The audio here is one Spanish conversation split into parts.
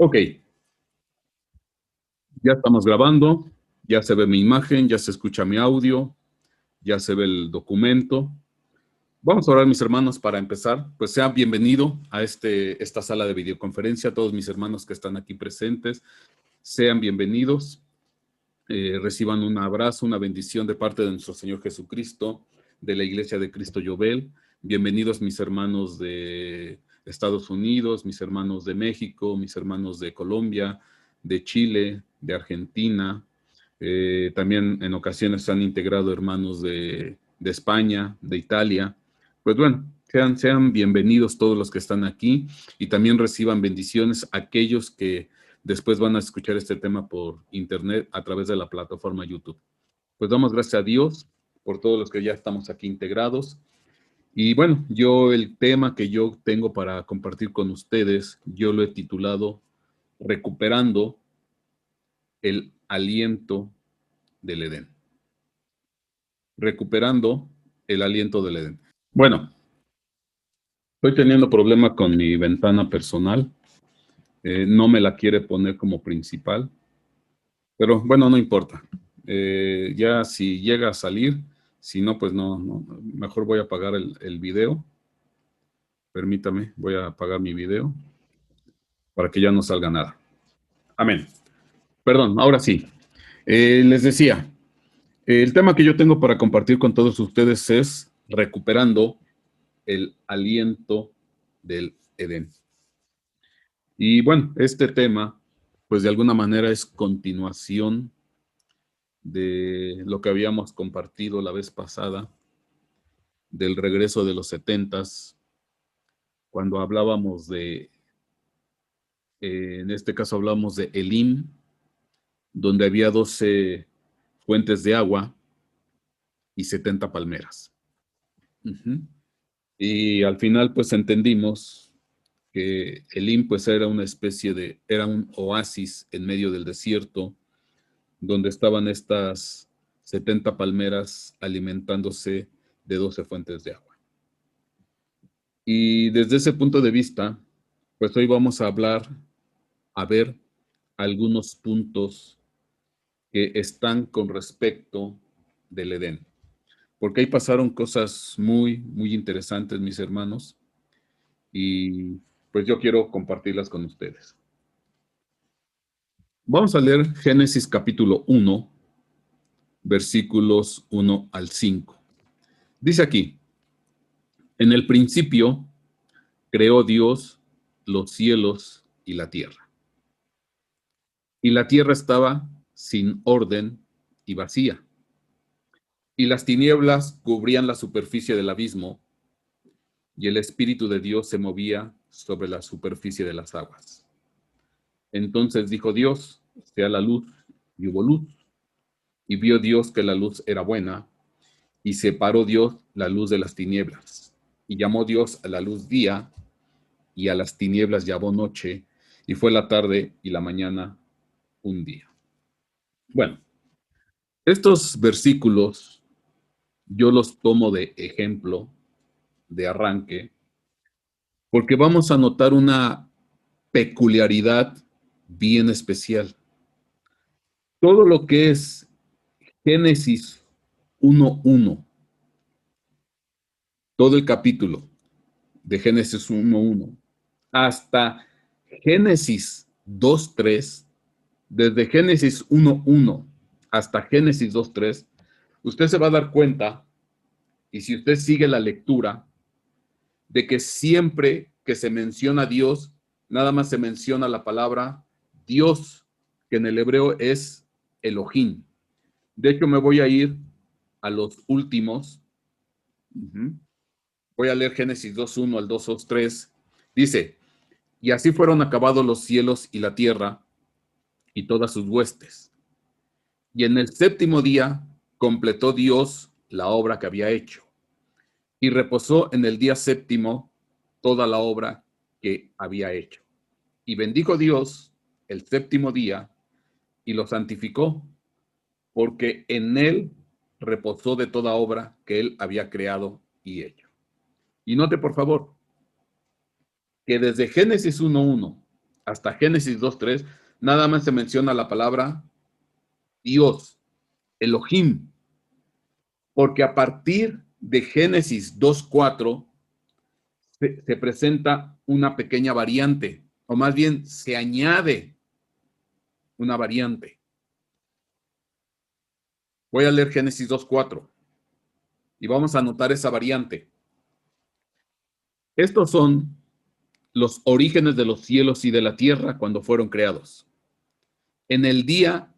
Ok, ya estamos grabando, ya se ve mi imagen, ya se escucha mi audio, ya se ve el documento. Vamos a orar, mis hermanos, para empezar. Pues sean bienvenidos a esta sala de videoconferencia. Todos mis hermanos que están aquí presentes, sean bienvenidos. Reciban un abrazo, una bendición de parte de nuestro Señor Jesucristo, de la Iglesia de Cristo Yobel. Bienvenidos mis hermanos de Estados Unidos, mis hermanos de México, mis hermanos de Colombia, de Chile, de Argentina. También en ocasiones se han integrado hermanos de España, de Italia. Pues bueno, sean bienvenidos todos los que están aquí y también reciban bendiciones aquellos que después van a escuchar este tema por internet a través de la plataforma YouTube. Pues damos gracias a Dios por todos los que ya estamos aquí integrados. Y bueno, el tema que yo tengo para compartir con ustedes, yo lo he titulado Recuperando el aliento del Edén. Recuperando el aliento del Edén. Bueno, estoy teniendo problemas con mi ventana personal. No me la quiere poner como principal. Pero bueno, no importa. Ya si llega a salir, si no, pues no, mejor voy a apagar el video. Permítame, voy a apagar mi video para que ya no salga nada. Amén. Perdón, ahora sí. Les decía, el tema que yo tengo para compartir con todos ustedes es recuperando el aliento del Edén. Y bueno, este tema, pues de alguna manera es continuación de lo que habíamos compartido la vez pasada, del regreso de los 70s, cuando hablábamos en este caso hablamos de Elim, donde había 12 fuentes de agua y 70 palmeras. Y al final pues entendimos que Elim pues era una especie era un oasis en medio del desierto, donde estaban estas 70 palmeras alimentándose de 12 fuentes de agua. Y desde ese punto de vista, pues hoy vamos a ver algunos puntos que están con respecto del Edén. Porque ahí pasaron cosas muy, muy interesantes, mis hermanos, y pues yo quiero compartirlas con ustedes. Vamos a leer Génesis capítulo 1, versículos 1 al 5. Dice aquí, en el principio creó Dios los cielos y la tierra. Y la tierra estaba sin orden y vacía. Y las tinieblas cubrían la superficie del abismo, y el Espíritu de Dios se movía sobre la superficie de las aguas. Entonces dijo Dios, sea la luz, y hubo luz. Y vio Dios que la luz era buena, y separó Dios la luz de las tinieblas. Y llamó Dios a la luz día, y a las tinieblas llamó noche, y fue la tarde y la mañana un día. Bueno, estos versículos yo los tomo de ejemplo, de arranque, porque vamos a notar una peculiaridad bien especial. Todo lo que es Génesis 1:1, todo el capítulo de Génesis 1:1, hasta Génesis 2:3, desde Génesis 1:1 hasta Génesis 2:3, usted se va a dar cuenta, y si usted sigue la lectura, de que siempre que se menciona a Dios, nada más se menciona la palabra Dios, que en el hebreo es Elohim. De hecho, me voy a ir a los últimos. Voy a leer Génesis 2:1 al 2:3. Dice, y así fueron acabados los cielos y la tierra y todas sus huestes. Y en el séptimo día completó Dios la obra que había hecho. Y reposó en el día séptimo toda la obra que había hecho. Y bendijo Dios el séptimo día y lo santificó, porque en él reposó de toda obra que él había creado y hecho. Y note, por favor, que desde Génesis 1:1 hasta Génesis 2:3, nada más se menciona la palabra Dios, Elohim, porque a partir de Génesis 2:4 se presenta una pequeña variante, o más bien se añade una variante. Voy a leer Génesis 2:4 y vamos a anotar esa variante. Estos son los orígenes de los cielos y de la tierra cuando fueron creados. En el día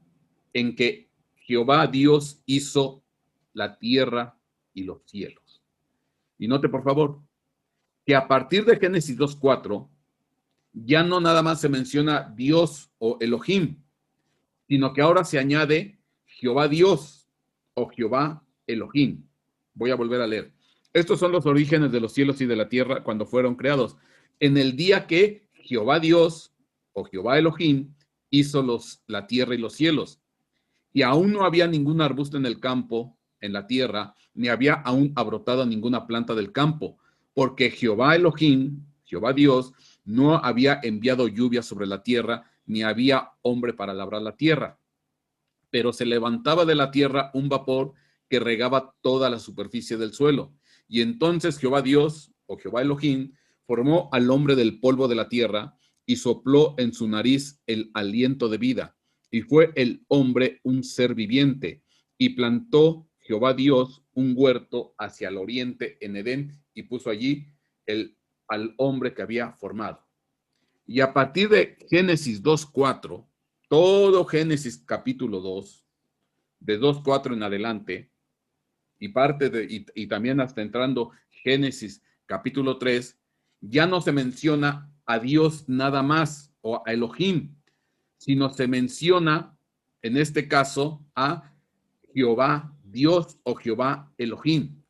en que Jehová Dios hizo la tierra y los cielos. Y note, por favor, que a partir de Génesis 2:4 ya no nada más se menciona Dios o Elohim, sino que ahora se añade Jehová Dios o Jehová Elohim. Voy a volver a leer. Estos son los orígenes de los cielos y de la tierra cuando fueron creados. En el día que Jehová Dios o Jehová Elohim hizo la tierra y los cielos. Y aún no había ningún arbusto en el campo, en la tierra, ni había aún abrotado ninguna planta del campo, porque Jehová Elohim, Jehová Dios, no había enviado lluvia sobre la tierra, ni había hombre para labrar la tierra. Pero se levantaba de la tierra un vapor que regaba toda la superficie del suelo. Y entonces Jehová Dios, o Jehová Elohim, formó al hombre del polvo de la tierra y sopló en su nariz el aliento de vida. Y fue el hombre un ser viviente. Y plantó Jehová Dios un huerto hacia el oriente en Edén y puso allí al hombre que había formado. Y a partir de Génesis 2:4, todo Génesis capítulo 2, de 2:4 en adelante, y también hasta entrando Génesis capítulo 3, ya no se menciona a Dios nada más o a Elohim, sino se menciona en este caso a Jehová Dios o Jehová Elohim.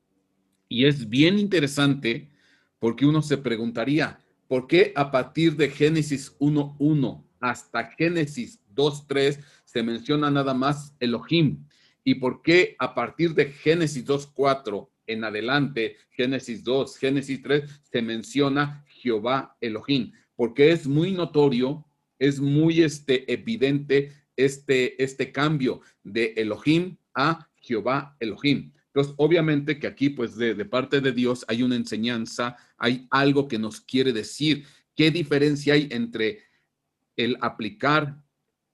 Y es bien interesante porque uno se preguntaría, ¿por qué a partir de Génesis 1:1 hasta Génesis 2:3 se menciona nada más Elohim? ¿Y por qué a partir de Génesis 2:4 en adelante, Génesis 2, Génesis 3, se menciona Jehová Elohim? Porque es muy notorio, es muy evidente este cambio de Elohim a Jehová Elohim. Entonces, obviamente que aquí, pues, de parte de Dios hay una enseñanza, hay algo que nos quiere decir. ¿Qué diferencia hay entre el aplicar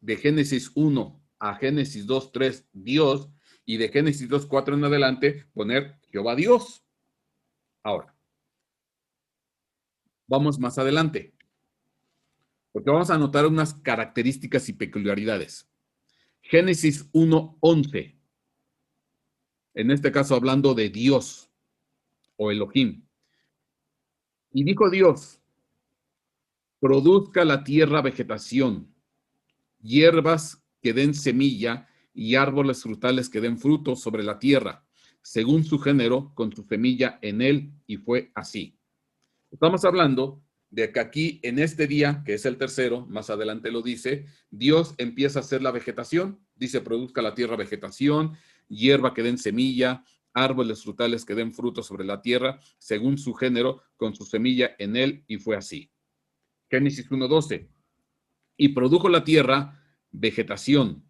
de Génesis 1 a Génesis 2:3 Dios y de Génesis 2:4 en adelante poner Jehová Dios? Ahora, vamos más adelante, porque vamos a notar unas características y peculiaridades. Génesis 1:11, en este caso hablando de Dios o Elohim. Y dijo Dios, produzca la tierra vegetación, hierbas que den semilla y árboles frutales que den fruto sobre la tierra, según su género, con su semilla en él, y fue así. Estamos hablando de que aquí, en este día, que es el tercero, más adelante lo dice, Dios empieza a hacer la vegetación, dice, produzca la tierra vegetación, hierba que den semilla, árboles frutales que den fruto sobre la tierra, según su género, con su semilla en él, y fue así. Génesis 1:12. Y produjo la tierra vegetación,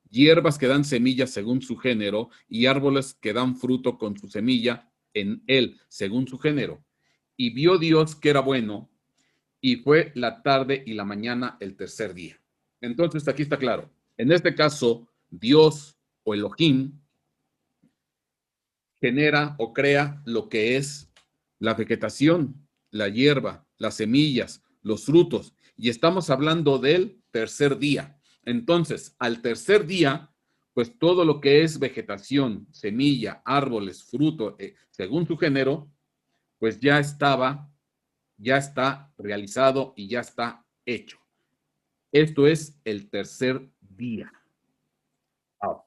hierbas que dan semilla según su género, y árboles que dan fruto con su semilla en él, según su género. Y vio Dios que era bueno, y fue la tarde y la mañana el tercer día. Entonces, aquí está claro. En este caso, Dios o Elohim genera o crea lo que es la vegetación, la hierba, las semillas, los frutos. Y estamos hablando del tercer día. Entonces, al tercer día, pues todo lo que es vegetación, semilla, árboles, fruto, según su género, pues ya está realizado y ya está hecho. Esto es el tercer día. Ahora,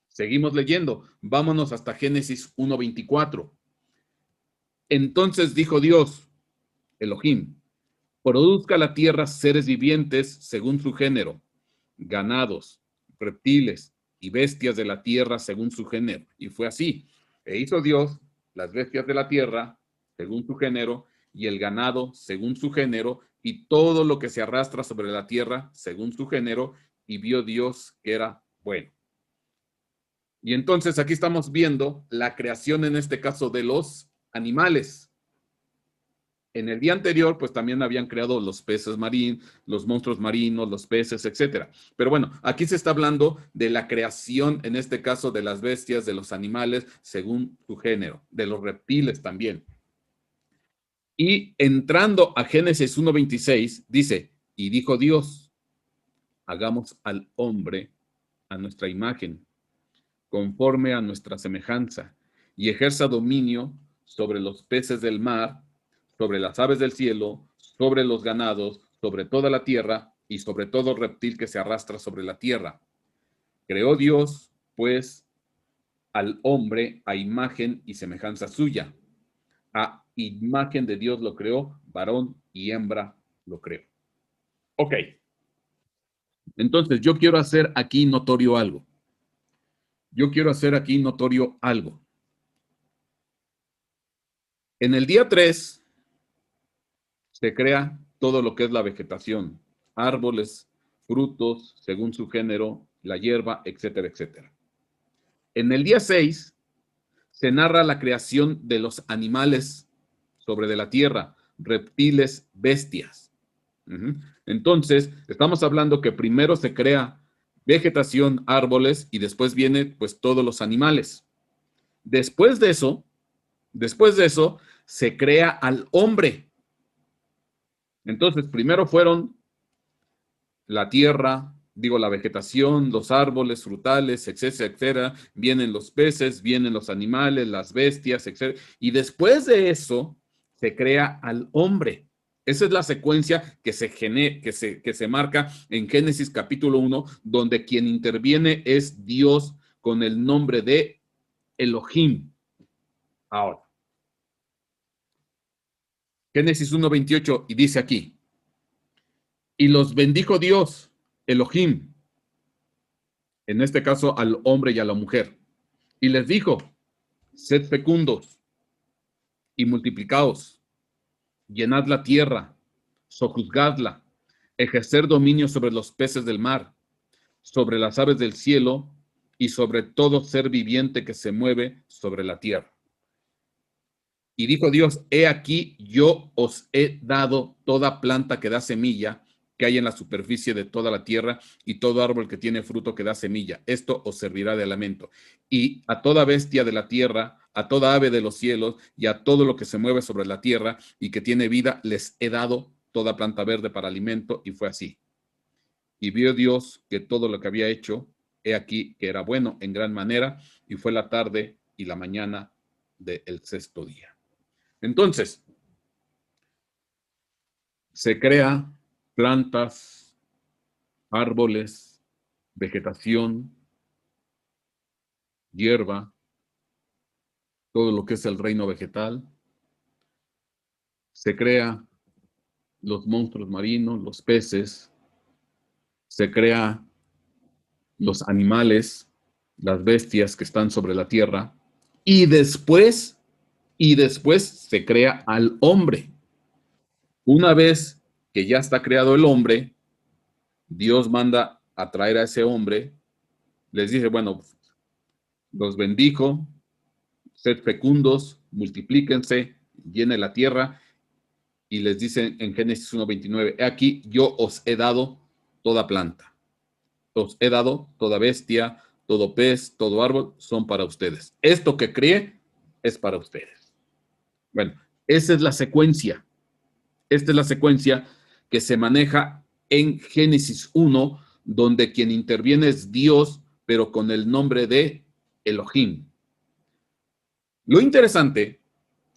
seguimos leyendo. Vámonos hasta Génesis 1:24. Entonces dijo Dios, Elohim, produzca la tierra seres vivientes según su género, ganados, reptiles y bestias de la tierra según su género. Y fue así. E hizo Dios las bestias de la tierra según su género y el ganado según su género y todo lo que se arrastra sobre la tierra según su género, y vio Dios que era bueno. Y entonces aquí estamos viendo la creación, en este caso, de los animales. En el día anterior, pues también habían creado los peces marinos, los monstruos marinos, los peces, etcétera. Pero bueno, aquí se está hablando de la creación, en este caso, de las bestias, de los animales, según su género, de los reptiles también. Y entrando a Génesis 1:26, dice, y dijo Dios, hagamos al hombre a nuestra imagen, conforme a nuestra semejanza, y ejerza dominio sobre los peces del mar, sobre las aves del cielo, sobre los ganados, sobre toda la tierra y sobre todo reptil que se arrastra sobre la tierra. Creó Dios, pues, al hombre a imagen y semejanza suya. A imagen de Dios lo creó, varón y hembra lo creó. Ok. Entonces, yo quiero hacer aquí notorio algo. En el día 3 se crea todo lo que es la vegetación, árboles, frutos, según su género, la hierba, etcétera, etcétera. En el día 6 se narra la creación de los animales sobre de la tierra, reptiles, bestias. Entonces, estamos hablando que primero se crea vegetación, árboles, y después viene pues todos los animales. Después de eso, se crea al hombre. Entonces, primero fueron la tierra, la vegetación, los árboles, frutales, etcétera, etcétera. Vienen los peces, vienen los animales, las bestias, etcétera. Y después de eso, se crea al hombre. Esa es la secuencia que se marca en Génesis capítulo 1, donde quien interviene es Dios con el nombre de Elohim. Ahora, Génesis 1:28, y dice aquí, y los bendijo Dios, Elohim, en este caso al hombre y a la mujer, y les dijo, sed fecundos y multiplicaos, llenad la tierra, sojuzgadla, ejercer dominio sobre los peces del mar, sobre las aves del cielo y sobre todo ser viviente que se mueve sobre la tierra. Y dijo Dios, he aquí, yo os he dado toda planta que da semilla que hay en la superficie de toda la tierra y todo árbol que tiene fruto que da semilla. Esto os servirá de alimento. Y a toda bestia de la tierra, a toda ave de los cielos y a todo lo que se mueve sobre la tierra y que tiene vida, les he dado toda planta verde para alimento. Y fue así. Y vio Dios que todo lo que había hecho, he aquí que era bueno en gran manera, y fue la tarde y la mañana del sexto día. Entonces, se crea plantas, árboles, vegetación, hierba, todo lo que es el reino vegetal. Se crea los monstruos marinos, los peces. Se crea los animales, las bestias que están sobre la tierra. Y después se crea al hombre. Una vez que ya está creado el hombre, Dios manda a traer a ese hombre, les dice, bueno, los bendijo, sed fecundos, multiplíquense, llene la tierra, y les dice en Génesis 1:29, he aquí, yo os he dado toda planta, os he dado toda bestia, todo pez, todo árbol, son para ustedes. Esto que cree es para ustedes. Bueno, esa es la secuencia. Esta es la secuencia que se maneja en Génesis 1, donde quien interviene es Dios, pero con el nombre de Elohim. Lo interesante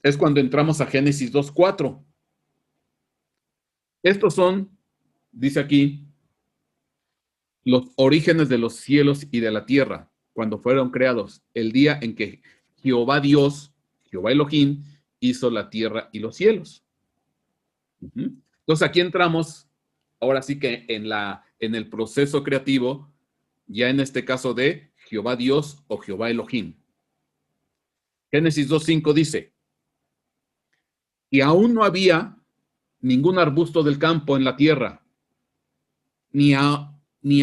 es cuando entramos a Génesis 2:4. Estos son, dice aquí, los orígenes de los cielos y de la tierra, cuando fueron creados, el día en que Jehová Dios, Jehová Elohim, hizo la tierra y los cielos. Entonces aquí entramos, ahora sí que en el proceso creativo, ya en este caso de Jehová Dios o Jehová Elohim. Génesis 2:5 dice, y aún no había ningún arbusto del campo en la tierra, ni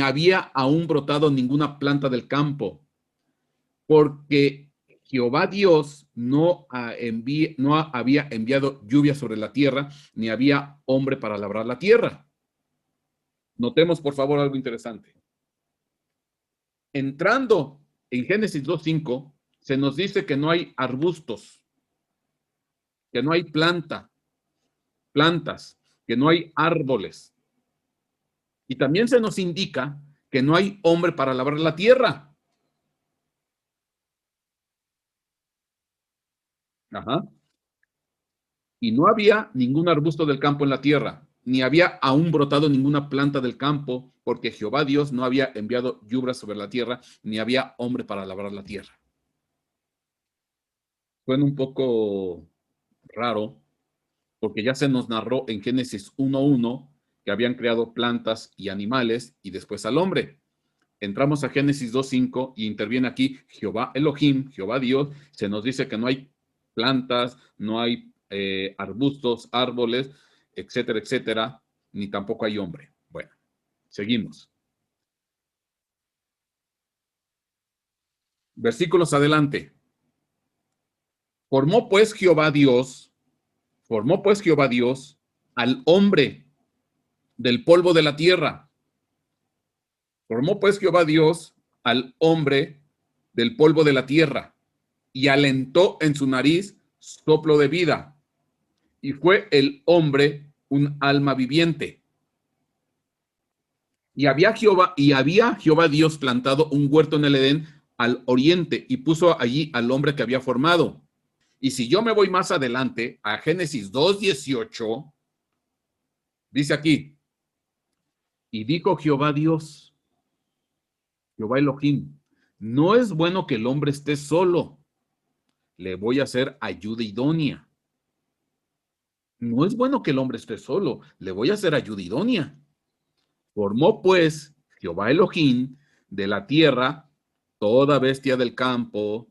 había aún brotado ninguna planta del campo, porque Jehová Dios no había enviado lluvia sobre la tierra, ni había hombre para labrar la tierra. Notemos, por favor, algo interesante. Entrando en Génesis 2:5, se nos dice que no hay arbustos, que no hay plantas, que no hay árboles. Y también se nos indica que no hay hombre para labrar la tierra. Ajá. Y no había ningún arbusto del campo en la tierra, ni había aún brotado ninguna planta del campo, porque Jehová Dios no había enviado lluvia sobre la tierra, ni había hombre para labrar la tierra. Suena un poco raro, porque ya se nos narró en Génesis 1:1 que habían creado plantas y animales y después al hombre. Entramos a Génesis 2:5 y interviene aquí Jehová Elohim, Jehová Dios. Se nos dice que no hay plantas, no hay arbustos, árboles, etcétera, etcétera, ni tampoco hay hombre. Bueno, seguimos. Versículos adelante. Formó pues Jehová Dios al hombre del polvo de la tierra. Formó pues Jehová Dios al hombre del polvo de la tierra y alentó en su nariz soplo de vida. Y fue el hombre un alma viviente. Y había Jehová Dios plantado un huerto en el Edén al oriente y puso allí al hombre que había formado. Y si yo me voy más adelante a Génesis 2:18, dice aquí, y dijo Jehová Dios, Jehová Elohim, no es bueno que el hombre esté solo, le voy a hacer ayuda idónea. No es bueno que el hombre esté solo, le voy a hacer ayuda idónea. Formó pues Jehová Elohim de la tierra toda bestia del campo,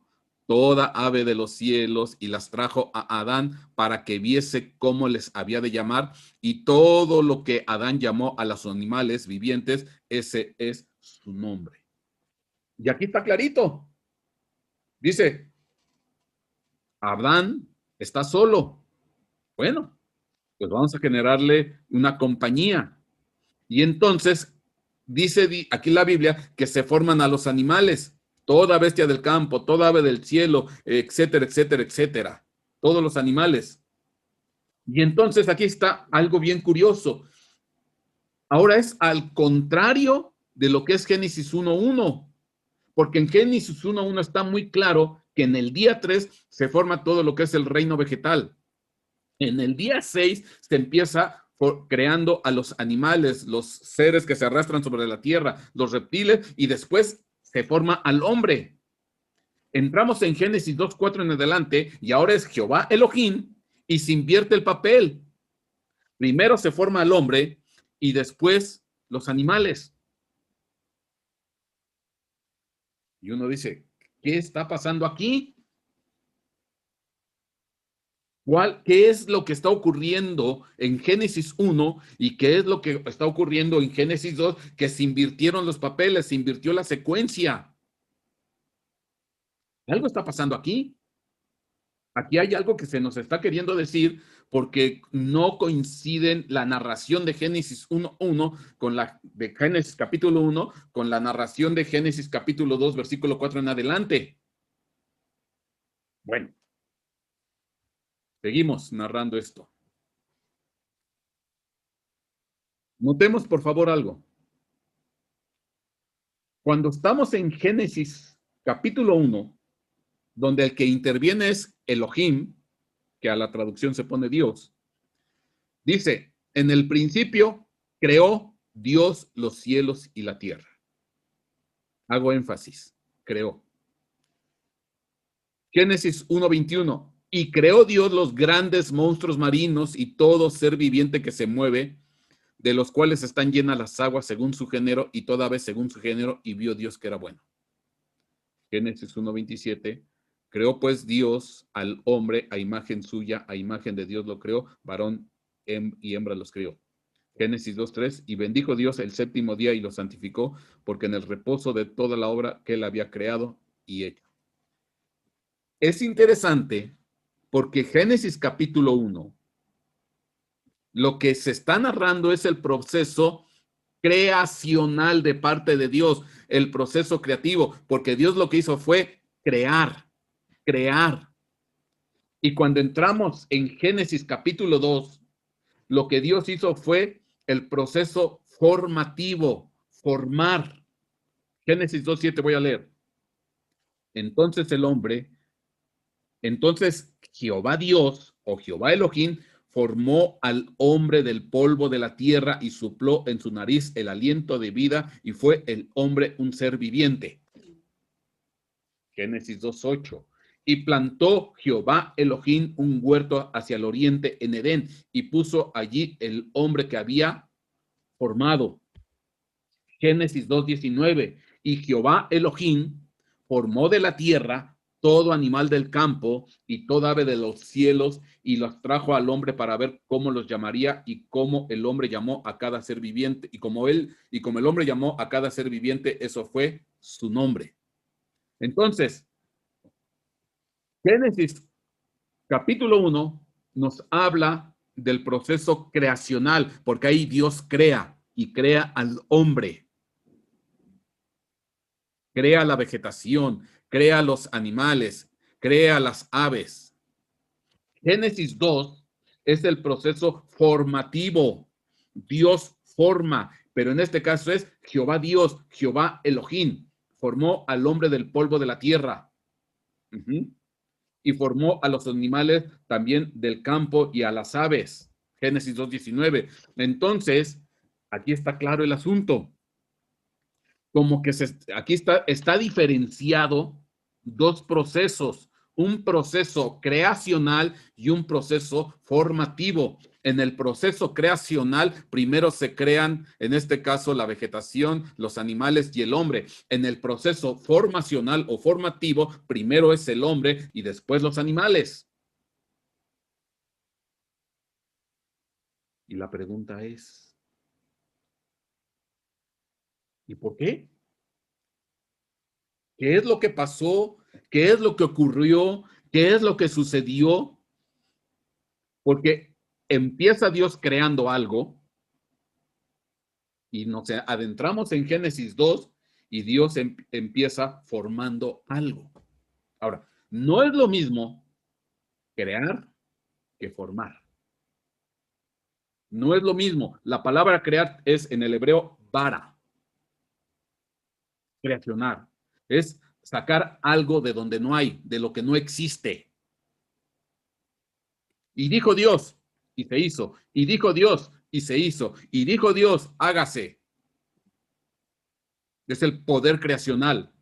toda ave de los cielos, y las trajo a Adán para que viese cómo les había de llamar, y todo lo que Adán llamó a los animales vivientes, ese es su nombre. Y aquí está clarito. Dice, Adán está solo. Bueno, pues vamos a generarle una compañía. Y entonces dice aquí la Biblia que se forman a los animales, toda bestia del campo, toda ave del cielo, etcétera, etcétera, etcétera, todos los animales. Y entonces aquí está algo bien curioso. Ahora es al contrario de lo que es Génesis 1:1, porque en Génesis 1:1 está muy claro que en el día 3 se forma todo lo que es el reino vegetal. En el día 6 se empieza creando a los animales, los seres que se arrastran sobre la tierra, los reptiles, y después se forma al hombre. Entramos en Génesis 2:4 en adelante, y ahora es Jehová Elohim, y se invierte el papel. Primero se forma al hombre, y después los animales. Y uno dice, ¿qué está pasando aquí? ¿Qué es lo que está ocurriendo en Génesis 1 y qué es lo que está ocurriendo en Génesis 2? Que se invirtieron los papeles, se invirtió la secuencia. Algo está pasando aquí. Aquí hay algo que se nos está queriendo decir porque no coinciden la narración de Génesis 1:1 con la de Génesis capítulo 1 con la narración de Génesis capítulo 2, versículo 4 en adelante. Bueno, seguimos narrando esto. Notemos, por favor, algo. Cuando estamos en Génesis capítulo 1, donde el que interviene es Elohim, que a la traducción se pone Dios, dice, en el principio creó Dios los cielos y la tierra. Hago énfasis, creó. Génesis 1:21, y creó Dios los grandes monstruos marinos y todo ser viviente que se mueve, de los cuales están llenas las aguas según su género y toda vez según su género, y vio Dios que era bueno. Génesis 1:27, creó pues Dios al hombre a imagen suya, a imagen de Dios lo creó, varón y hembra los crió. Génesis 2:3, y bendijo Dios el séptimo día y lo santificó, porque en el reposo de toda la obra que él había creado y hecho. Es interesante porque Génesis capítulo 1, lo que se está narrando es el proceso creacional de parte de Dios, el proceso creativo, porque Dios lo que hizo fue crear. Y cuando entramos en Génesis capítulo 2, lo que Dios hizo fue el proceso formativo, formar. Génesis 2:7 voy a leer. Entonces Jehová Dios o Jehová Elohim formó al hombre del polvo de la tierra y sopló en su nariz el aliento de vida y fue el hombre un ser viviente. Génesis 2:8. Y plantó Jehová Elohim un huerto hacia el oriente en Edén y puso allí el hombre que había formado. Génesis 2:19. Y Jehová Elohim formó de la tierra todo animal del campo y toda ave de los cielos y los trajo al hombre para ver cómo los llamaría y cómo el hombre llamó a cada ser viviente. Y como el hombre llamó a cada ser viviente, eso fue su nombre. Entonces, Génesis capítulo 1 nos habla del proceso creacional, porque ahí Dios crea y crea al hombre. Crea la vegetación, crea los animales, crea las aves. Génesis 2 es el proceso formativo. Dios forma, pero en este caso es Jehová Dios, Jehová Elohim. Formó al hombre del polvo de la tierra. Y formó a los animales también del campo y a las aves. Génesis 2:19. Entonces, aquí está claro el asunto. Como que aquí está diferenciado dos procesos, un proceso creacional y un proceso formativo. En el proceso creacional, primero se crean, en este caso, la vegetación, los animales y el hombre. En el proceso formacional o formativo, primero es el hombre y después los animales. Y la pregunta es, ¿y por qué? ¿Qué es lo que pasó? ¿Qué es lo que ocurrió? ¿Qué es lo que sucedió? Porque empieza Dios creando algo y nos adentramos en Génesis 2 y Dios empieza formando algo. Ahora, no es lo mismo crear que formar. No es lo mismo. La palabra crear es en el hebreo bara. Creacionar. Es sacar algo de donde no hay, de lo que no existe. Y dijo Dios, y se hizo. Y dijo Dios, y se hizo. Y dijo Dios, hágase. Es el poder creacional.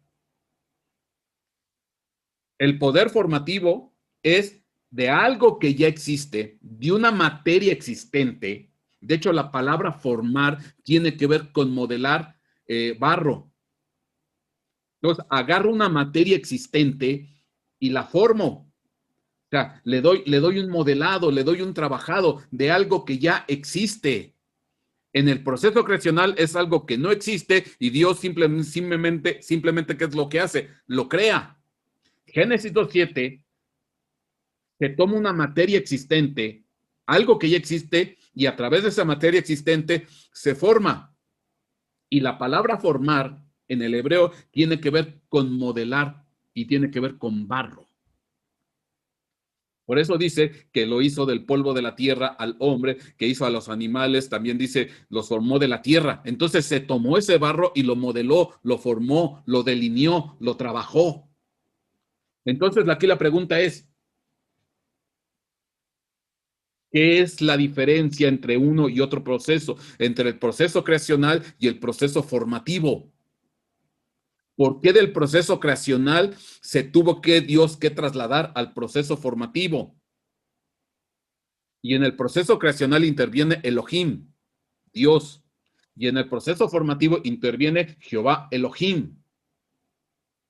El poder formativo es de algo que ya existe, de una materia existente. De hecho, la palabra formar tiene que ver con modelar barro. Entonces, agarro una materia existente y la formo. O sea, le doy un modelado, le doy un trabajado de algo que ya existe. En el proceso creacional es algo que no existe y Dios simplemente ¿qué es lo que hace? Lo crea. Génesis 2:7 se toma una materia existente, algo que ya existe, y a través de esa materia existente se forma. Y la palabra formar en el hebreo tiene que ver con modelar y tiene que ver con barro. Por eso dice que lo hizo del polvo de la tierra al hombre, que hizo a los animales, también dice, los formó de la tierra. Entonces se tomó ese barro y lo modeló, lo formó, lo delineó, lo trabajó. Entonces aquí la pregunta es, ¿qué es la diferencia entre uno y otro proceso? Entre el proceso creacional y el proceso formativo. ¿Por qué del proceso creacional se tuvo que Dios que trasladar al proceso formativo? Y en el proceso creacional interviene Elohim, Dios. Y en el proceso formativo interviene Jehová Elohim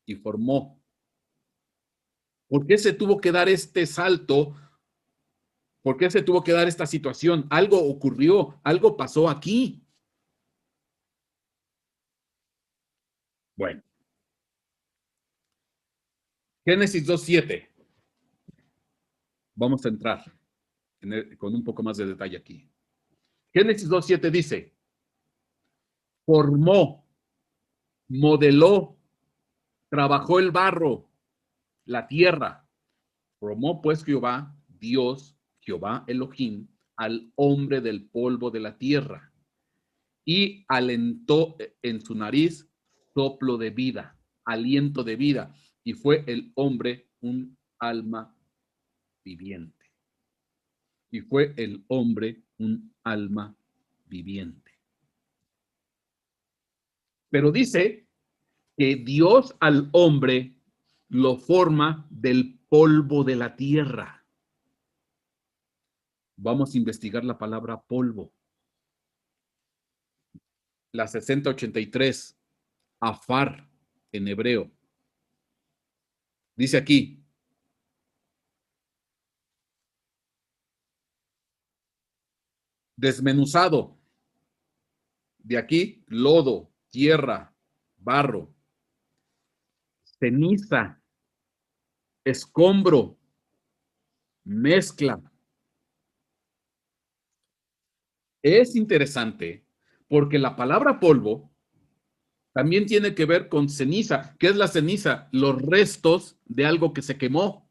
y formó. ¿Por qué se tuvo que dar este salto ¿Por qué se tuvo que dar esta situación? Algo ocurrió, algo pasó aquí. Bueno, Génesis 2:7. Vamos a entrar con un poco más de detalle aquí. Génesis 2:7 dice, formó, modeló, trabajó el barro, la tierra. Formó pues Jehová, Dios, Jehová Elohim, al hombre del polvo de la tierra y alentó en su nariz soplo de vida, aliento de vida, y fue el hombre un alma viviente. Y fue el hombre un alma viviente. Pero dice que Dios al hombre lo forma del polvo de la tierra. Vamos a investigar la palabra polvo. La 6083, afar en hebreo. Dice aquí, desmenuzado. De aquí, lodo, tierra, barro, ceniza, escombro, mezcla. Es interesante porque la palabra polvo también tiene que ver con ceniza. ¿Qué es la ceniza? Los restos de algo que se quemó.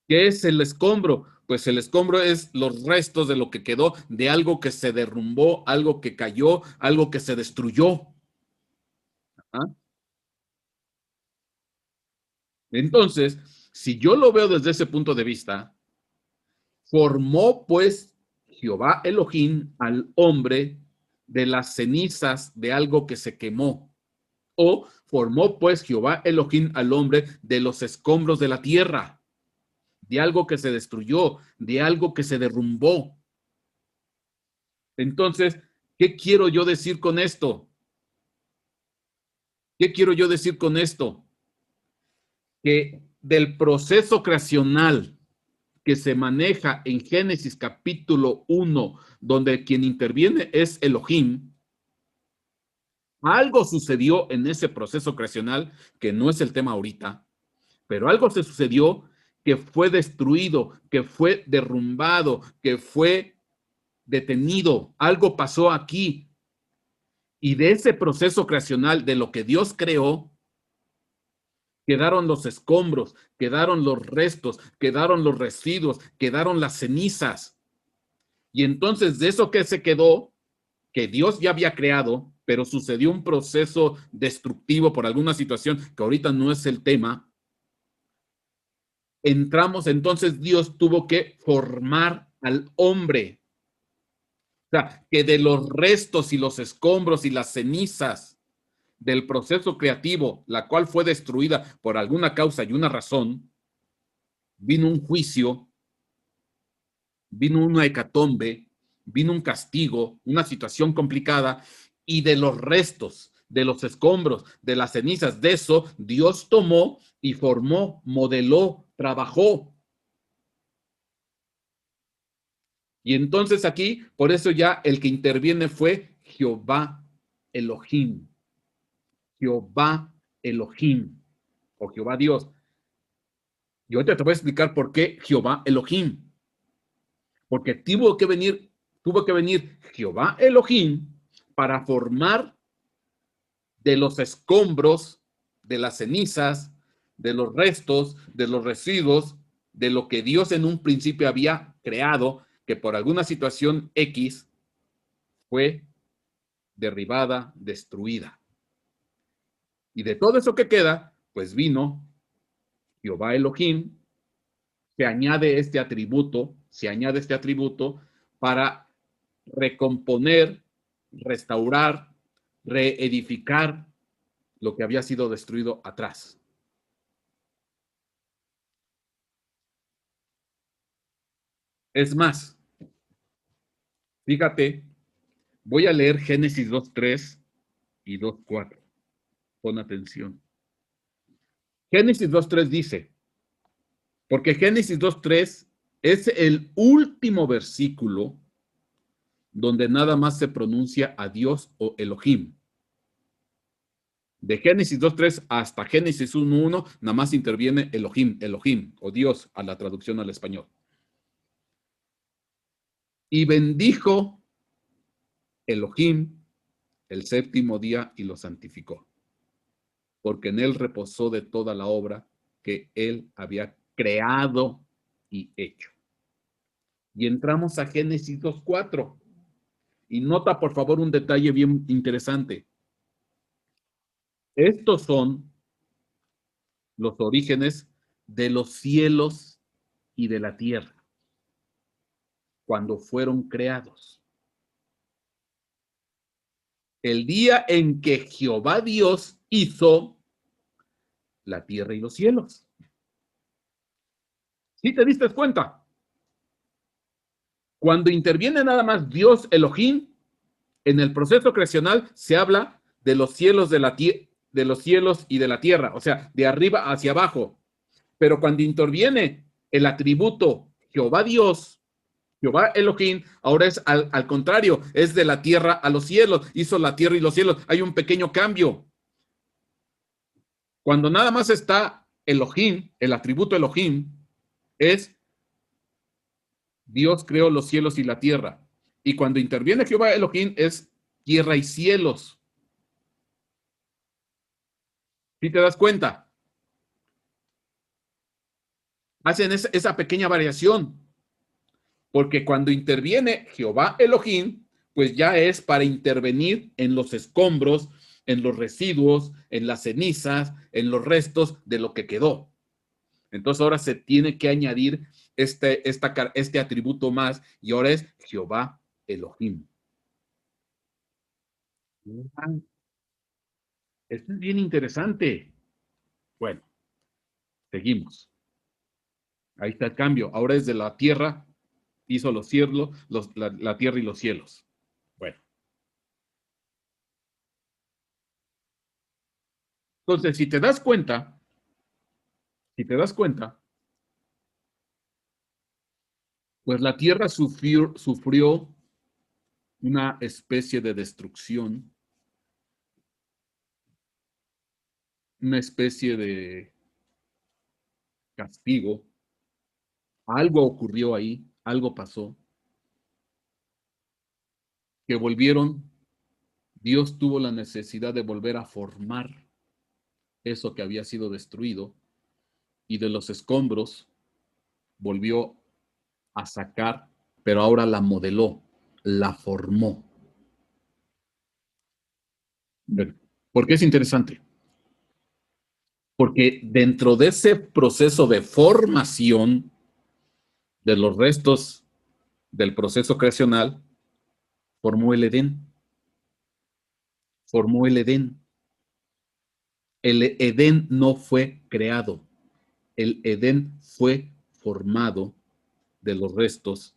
¿Qué es el escombro? Pues el escombro es los restos de lo que quedó, de algo que se derrumbó, algo que cayó, algo que se destruyó. ¿Ah? Entonces, si yo lo veo desde ese punto de vista, formó pues Jehová Elohim al hombre de las cenizas de algo que se quemó. O formó pues Jehová Elohim al hombre de los escombros de la tierra, de algo que se destruyó, de algo que se derrumbó. Entonces, ¿qué quiero yo decir con esto? ¿Qué quiero yo decir con esto? Que del proceso creacional que se maneja en Génesis capítulo 1, donde quien interviene es Elohim, algo sucedió en ese proceso creacional, que no es el tema ahorita, pero algo se sucedió que fue destruido, que fue derrumbado, que fue detenido. Algo pasó aquí. Y de ese proceso creacional, de lo que Dios creó, quedaron los escombros, quedaron los restos, quedaron los residuos, quedaron las cenizas. Y entonces de eso que se quedó, que Dios ya había creado, pero sucedió un proceso destructivo por alguna situación que ahorita no es el tema, entramos, entonces Dios tuvo que formar al hombre. O sea, que de los restos y los escombros y las cenizas del proceso creativo, la cual fue destruida por alguna causa y una razón, vino un juicio, vino una hecatombe, vino un castigo, una situación complicada, y de los restos, de los escombros, de las cenizas, de eso, Dios tomó y formó, modeló, trabajó. Y entonces aquí, por eso ya el que interviene fue Jehová Elohim. Jehová Elohim, o Jehová Dios. Y ahorita te voy a explicar por qué Jehová Elohim. Porque tuvo que venir Jehová Elohim para formar de los escombros, de las cenizas, de los restos, de los residuos, de lo que Dios en un principio había creado, que por alguna situación X fue derribada, destruida. Y de todo eso que queda, pues vino Jehová Elohim, se añade este atributo para recomponer, restaurar, reedificar lo que había sido destruido atrás. Es más, fíjate, voy a leer Génesis 2:3 y 2:4. Pon atención. Génesis 2:3 dice, porque Génesis 2:3 Es el último versículo donde nada más se pronuncia a Dios o Elohim. De Génesis 2:3 hasta Génesis 1:1, nada más interviene Elohim, Elohim, o Dios, a la traducción al español. Y bendijo Elohim el séptimo día y lo santificó, porque en él reposó de toda la obra que él había creado y hecho. Y entramos a Génesis 2:4. Y nota, por favor, un detalle bien interesante. Estos son los orígenes de los cielos y de la tierra, cuando fueron creados. El día en que Jehová Dios hizo la tierra y los cielos. ¿Sí te diste cuenta? Cuando interviene nada más Dios Elohim, en el proceso creacional se habla de los cielos de los cielos y de la tierra, o sea, de arriba hacia abajo. Pero cuando interviene el atributo Jehová Dios, Jehová Elohim, ahora es al contrario, es de la tierra a los cielos, hizo la tierra y los cielos. Hay un pequeño cambio. Cuando nada más está Elohim, el atributo Elohim, es Dios creó los cielos y la tierra. Y cuando interviene Jehová Elohim es tierra y cielos. ¿Sí te das cuenta? Hacen esa pequeña variación. Porque cuando interviene Jehová Elohim, pues ya es para intervenir en los escombros, en los residuos, en las cenizas, en los restos de lo que quedó. Entonces ahora se tiene que añadir este atributo más, y ahora es Jehová Elohim. Esto es bien interesante. Bueno, seguimos. Ahí está el cambio. Ahora es de la tierra, hizo los cielos, la tierra y los cielos. Bueno. Entonces, si te das cuenta, pues la tierra sufrió una especie de destrucción, una especie de castigo. Algo ocurrió ahí, algo pasó, que Dios tuvo la necesidad de volver a formar eso que había sido destruido, y de los escombros volvió a sacar, pero ahora la modeló, la formó. ¿Por qué es interesante? Porque dentro de ese proceso de formación de los restos del proceso creacional, formó el Edén. Formó el Edén. El Edén no fue creado. El Edén fue formado de los restos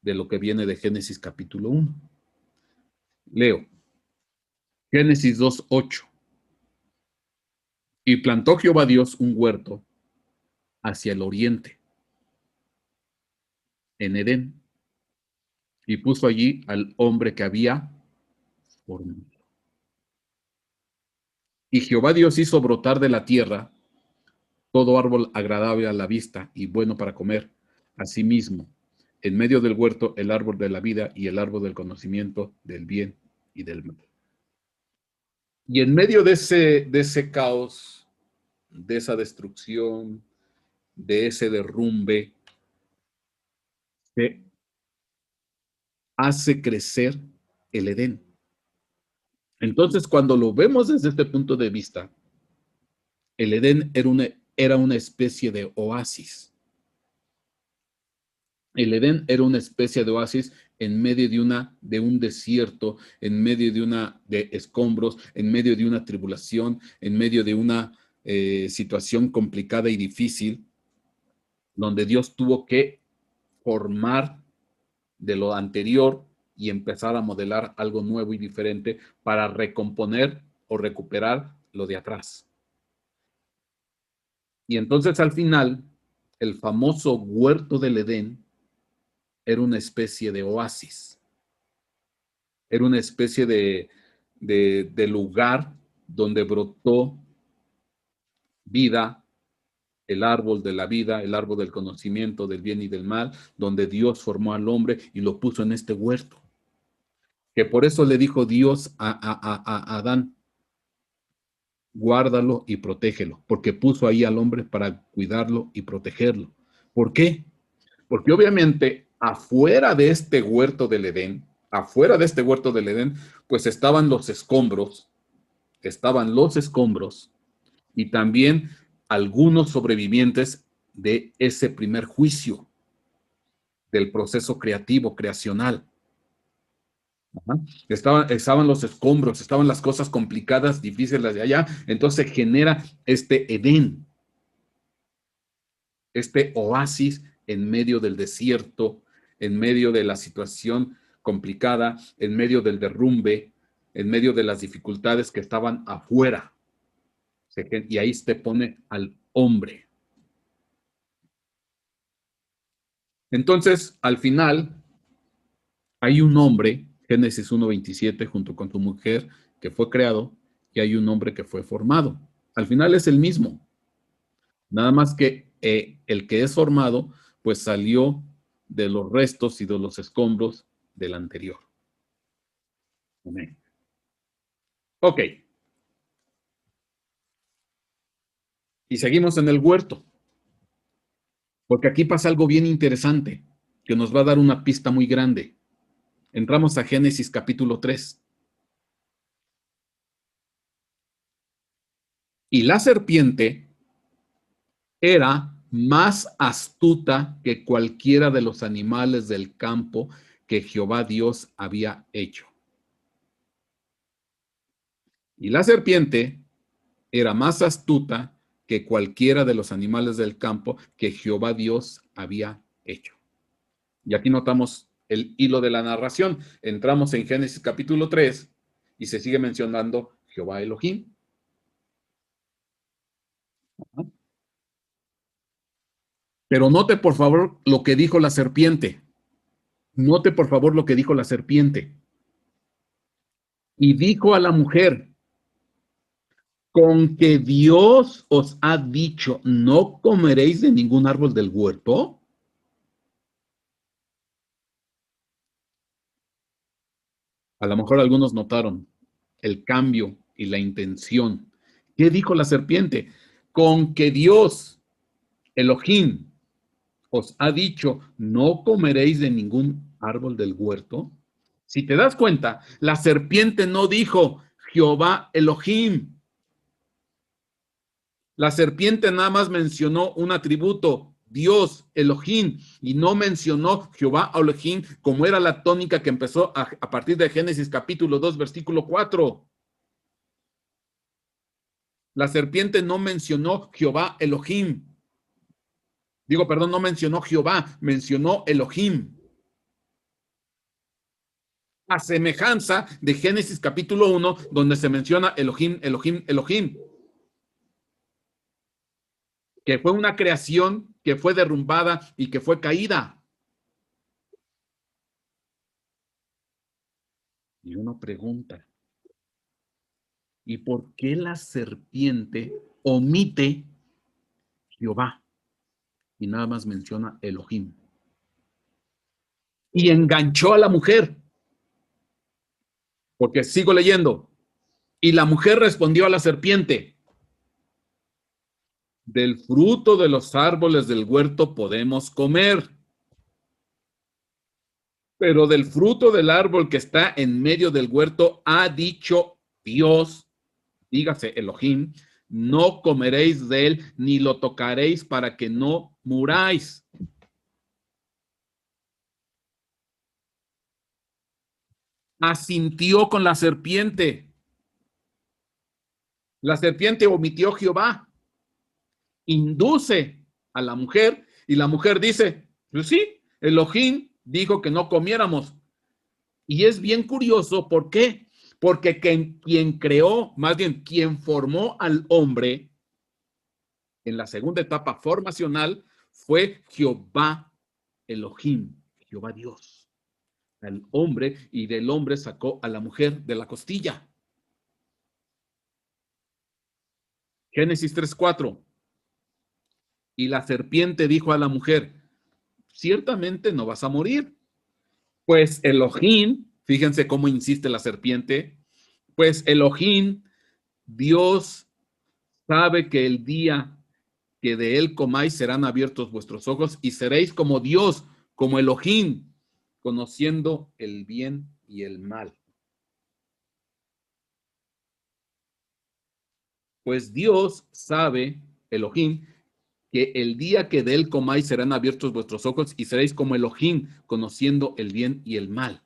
de lo que viene de Génesis capítulo 1. Leo. Génesis 2:8. Y plantó Jehová Dios un huerto hacia el oriente, en Edén, y puso allí al hombre que había formado. Y Jehová Dios hizo brotar de la tierra todo árbol agradable a la vista y bueno para comer. Asimismo, en medio del huerto, el árbol de la vida y el árbol del conocimiento del bien y del mal. Y en medio de ese caos, de esa destrucción, de ese derrumbe, se hace crecer el Edén. Entonces, cuando lo vemos desde este punto de vista, el Edén era una especie de oasis. El Edén era una especie de oasis en medio de un desierto, en medio de escombros, en medio de una tribulación, en medio de una situación complicada y difícil, donde Dios tuvo que formar de lo anterior y empezar a modelar algo nuevo y diferente para recomponer o recuperar lo de atrás. Y entonces al final el famoso huerto del Edén era una especie de oasis, era una especie de lugar donde brotó vida, el árbol de la vida, el árbol del conocimiento del bien y del mal, donde Dios formó al hombre y lo puso en este huerto. Que por eso le dijo Dios a Adán, guárdalo y protégelo, porque puso ahí al hombre para cuidarlo y protegerlo. ¿Por qué? Porque obviamente afuera de este huerto del Edén, pues estaban los escombros y también algunos sobrevivientes de ese primer juicio del proceso creativo, creacional. Estaban los escombros, estaban las cosas complicadas, difíciles de allá, entonces genera este Edén, este oasis en medio del desierto, en medio de la situación complicada, en medio del derrumbe, en medio de las dificultades que estaban afuera. Y ahí se pone al hombre. Entonces, al final, hay un hombre, Génesis 1:27, junto con tu mujer, que fue creado, y hay un hombre que fue formado. Al final es el mismo. Nada más que el que es formado, pues salió de los restos y de los escombros del anterior. Amén. Ok. Y seguimos en el huerto. Porque aquí pasa algo bien interesante, que nos va a dar una pista muy grande. Entramos a Génesis capítulo 3. Y la serpiente era más astuta que cualquiera de los animales del campo que Jehová Dios había hecho. Y la serpiente era más astuta que cualquiera de los animales del campo que Jehová Dios había hecho. Y aquí notamos el hilo de la narración. Entramos en Génesis capítulo 3 y se sigue mencionando Jehová Elohim. Pero note por favor lo que dijo la serpiente. Note por favor lo que dijo la serpiente. Y dijo a la mujer, con que Dios os ha dicho, no comeréis de ningún árbol del huerto. A lo mejor algunos notaron el cambio y la intención. ¿Qué dijo la serpiente? Con que Dios, Elohim, os ha dicho, no comeréis de ningún árbol del huerto. Si te das cuenta, la serpiente no dijo Jehová Elohim. La serpiente nada más mencionó un atributo, Dios, Elohim, y no mencionó Jehová Elohim, como era la tónica que empezó a partir de Génesis capítulo 2, versículo 4. La serpiente no mencionó Jehová Elohim. No mencionó Jehová, mencionó Elohim. A semejanza de Génesis capítulo 1, donde se menciona Elohim, Elohim, Elohim. Que fue una creación que fue derrumbada y que fue caída. Y uno pregunta, ¿y por qué la serpiente omite Jehová y nada más menciona Elohim? Y enganchó a la mujer. Porque sigo leyendo. Y la mujer respondió a la serpiente, del fruto de los árboles del huerto podemos comer, pero del fruto del árbol que está en medio del huerto ha dicho Dios, dígase Elohim, no comeréis de él ni lo tocaréis para que no muráis. Asintió con la serpiente. La serpiente omitió Jehová, induce a la mujer y la mujer dice, pues sí, Elohim dijo que no comiéramos. Y es bien curioso, ¿por qué? Porque quien creó, más bien quien formó al hombre en la segunda etapa formacional fue Jehová Elohim, Jehová Dios, al hombre, y del hombre sacó a la mujer de la costilla. Génesis 3:4. Y la serpiente dijo a la mujer, ciertamente no vas a morir. Pues Elohim, fíjense cómo insiste la serpiente, pues Elohim, Dios, sabe que el día que de él comáis serán abiertos vuestros ojos y seréis como Dios, como Elohim, conociendo el bien y el mal. Pues Dios sabe, Elohim, que el día que de él comáis serán abiertos vuestros ojos y seréis como Elohim, conociendo el bien y el mal.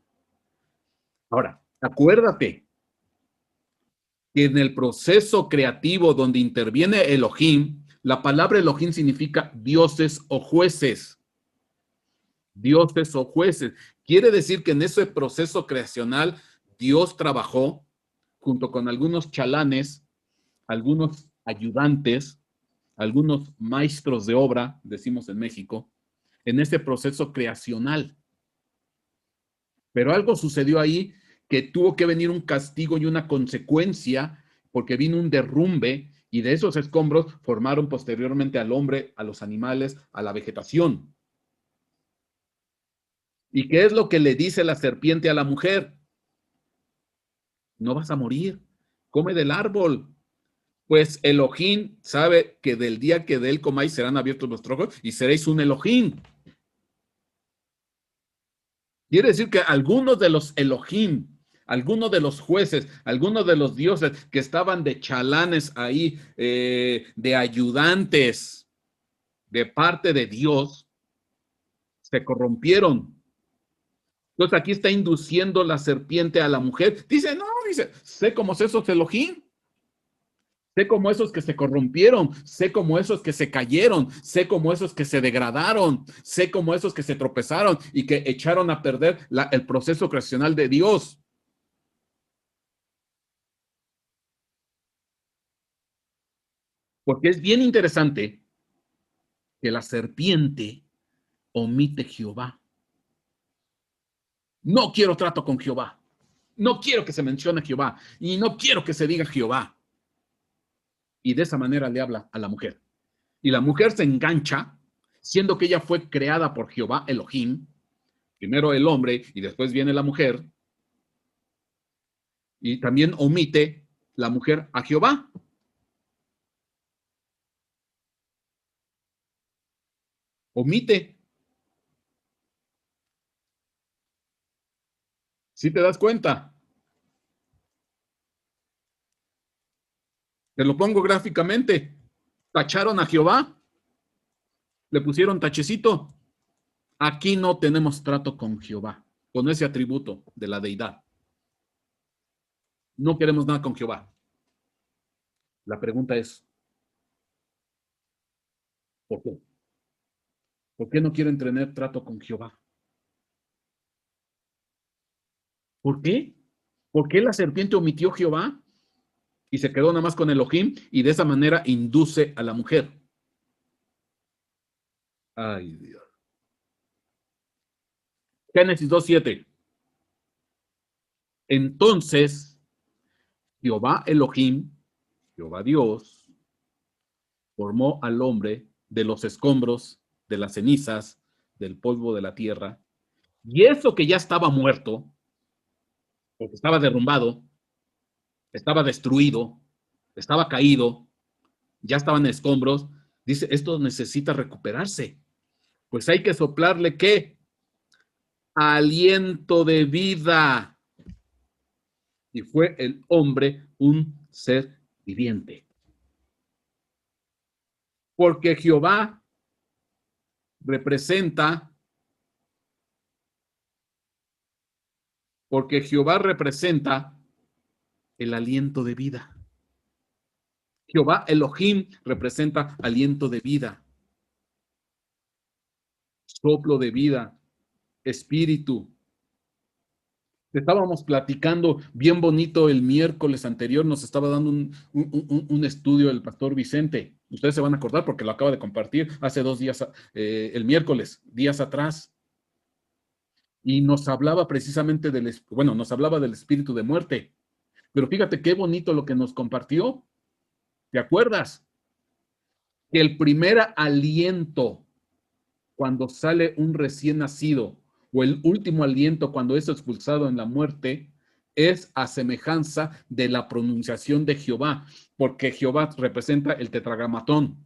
Ahora, acuérdate que en el proceso creativo donde interviene Elohim, la palabra Elohim significa dioses o jueces. Dioses o jueces. Quiere decir que en ese proceso creacional Dios trabajó junto con algunos chalanes, algunos ayudantes, algunos maestros de obra, decimos en México, en ese proceso creacional. Pero algo sucedió ahí que tuvo que venir un castigo y una consecuencia porque vino un derrumbe y de esos escombros formaron posteriormente al hombre, a los animales, a la vegetación. ¿Y qué es lo que le dice la serpiente a la mujer? No vas a morir, come del árbol. Pues Elohim sabe que del día que de él comáis serán abiertos vuestros ojos y seréis un Elohim. Quiere decir que algunos de los Elohim, algunos de los jueces, algunos de los dioses que estaban de chalanes ahí, de ayudantes de parte de Dios, se corrompieron. Entonces aquí está induciendo la serpiente a la mujer. Dice, no, dice, sé como esos Elohim. Sé como esos que se corrompieron, sé como esos que se cayeron, sé como esos que se degradaron, sé como esos que se tropezaron y que echaron a perder el proceso creacional de Dios. Porque es bien interesante que la serpiente omite Jehová. No quiero trato con Jehová. No quiero que se mencione Jehová y no quiero que se diga Jehová. Y de esa manera le habla a la mujer. Y la mujer se engancha, siendo que ella fue creada por Jehová Elohim, primero el hombre y después viene la mujer, y también omite la mujer a Jehová. Omite. Si te das cuenta, te lo pongo gráficamente. Tacharon a Jehová, le pusieron tachecito. Aquí no tenemos trato con Jehová, con ese atributo de la deidad. No queremos nada con Jehová. La pregunta es, ¿por qué? ¿Por qué no quieren tener trato con Jehová? ¿Por qué? ¿Por qué la serpiente omitió Jehová y se quedó nada más con Elohim y de esa manera induce a la mujer? Ay, Dios. Génesis 2:7. Entonces, Jehová Elohim, Jehová Dios, formó al hombre de los escombros, de las cenizas, del polvo de la tierra, y eso que ya estaba muerto, porque estaba derrumbado, estaba destruido, estaba caído, ya estaban escombros, dice, esto necesita recuperarse. Pues hay que soplarle, ¿qué? Aliento de vida. Y fue el hombre un ser viviente. Porque Jehová representa, porque Jehová representa el aliento de vida. Jehová Elohim representa aliento de vida, soplo de vida, espíritu. Estábamos platicando bien bonito el miércoles anterior, nos estaba dando un estudio el pastor Vicente. Ustedes se van a acordar porque lo acaba de compartir hace 2 días, el miércoles, días atrás. Y nos hablaba precisamente bueno, nos hablaba del espíritu de muerte. Pero fíjate qué bonito lo que nos compartió. ¿Te acuerdas? Que el primer aliento cuando sale un recién nacido o el último aliento cuando es expulsado en la muerte es a semejanza de la pronunciación de Jehová, porque Jehová representa el tetragramatón.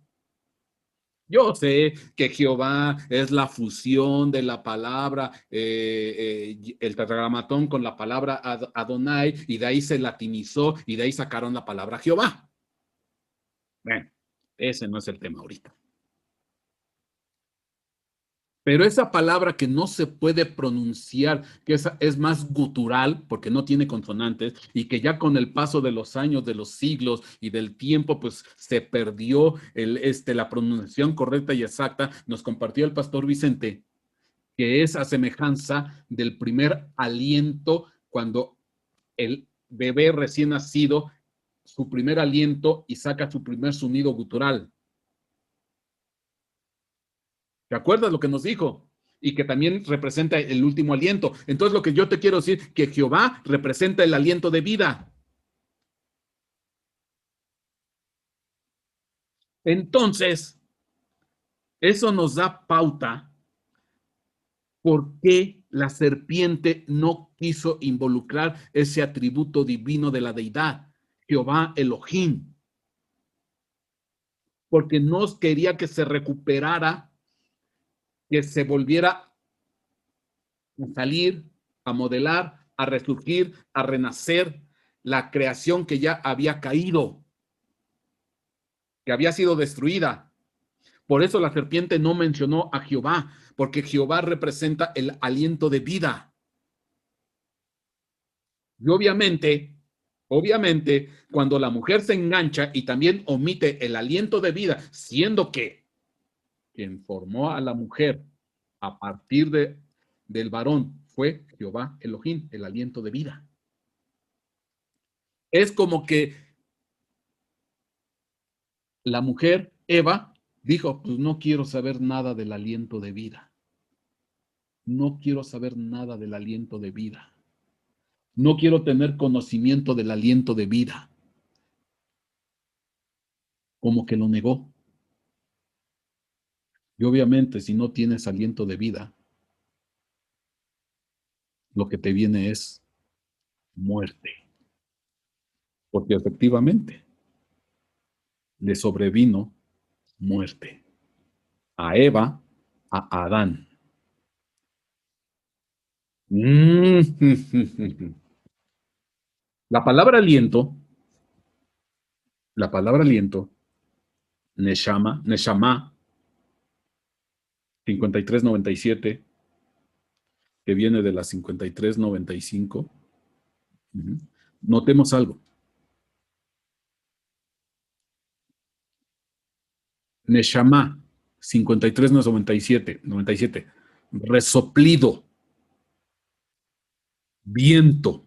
Yo sé que Jehová es la fusión de la palabra, el tetragramatón con la palabra Adonai, y de ahí se latinizó y de ahí sacaron la palabra Jehová. Bueno, ese no es el tema ahorita. Pero esa palabra que no se puede pronunciar, que es más gutural porque no tiene consonantes y que ya con el paso de los años, de los siglos y del tiempo, pues se perdió la pronunciación correcta y exacta, nos compartió el pastor Vicente, que es a semejanza del primer aliento cuando el bebé recién nacido, su primer aliento y saca su primer sonido gutural. ¿Te acuerdas lo que nos dijo? Y que también representa el último aliento. Entonces lo que yo te quiero decir, que Jehová representa el aliento de vida. Entonces, eso nos da pauta por qué la serpiente no quiso involucrar ese atributo divino de la deidad, Jehová Elohim, porque no quería que se recuperara, que se volviera a salir, a modelar, a resurgir, a renacer la creación que ya había caído, que había sido destruida. Por eso la serpiente no mencionó a Jehová, porque Jehová representa el aliento de vida. Y obviamente, cuando la mujer se engancha y también omite el aliento de vida, siendo que quien formó a la mujer a partir del varón fue Jehová Elohim, el aliento de vida. Es como que la mujer, Eva, dijo, pues no quiero saber nada del aliento de vida. No quiero saber nada del aliento de vida. No quiero tener conocimiento del aliento de vida. Como que lo negó. Y obviamente, si no tienes aliento de vida, lo que te viene es muerte. Porque efectivamente le sobrevino muerte a Eva, a Adán. La palabra aliento, Neshama 5397, que viene de la 5395. Notemos algo. Neshama 5397, resoplido, viento,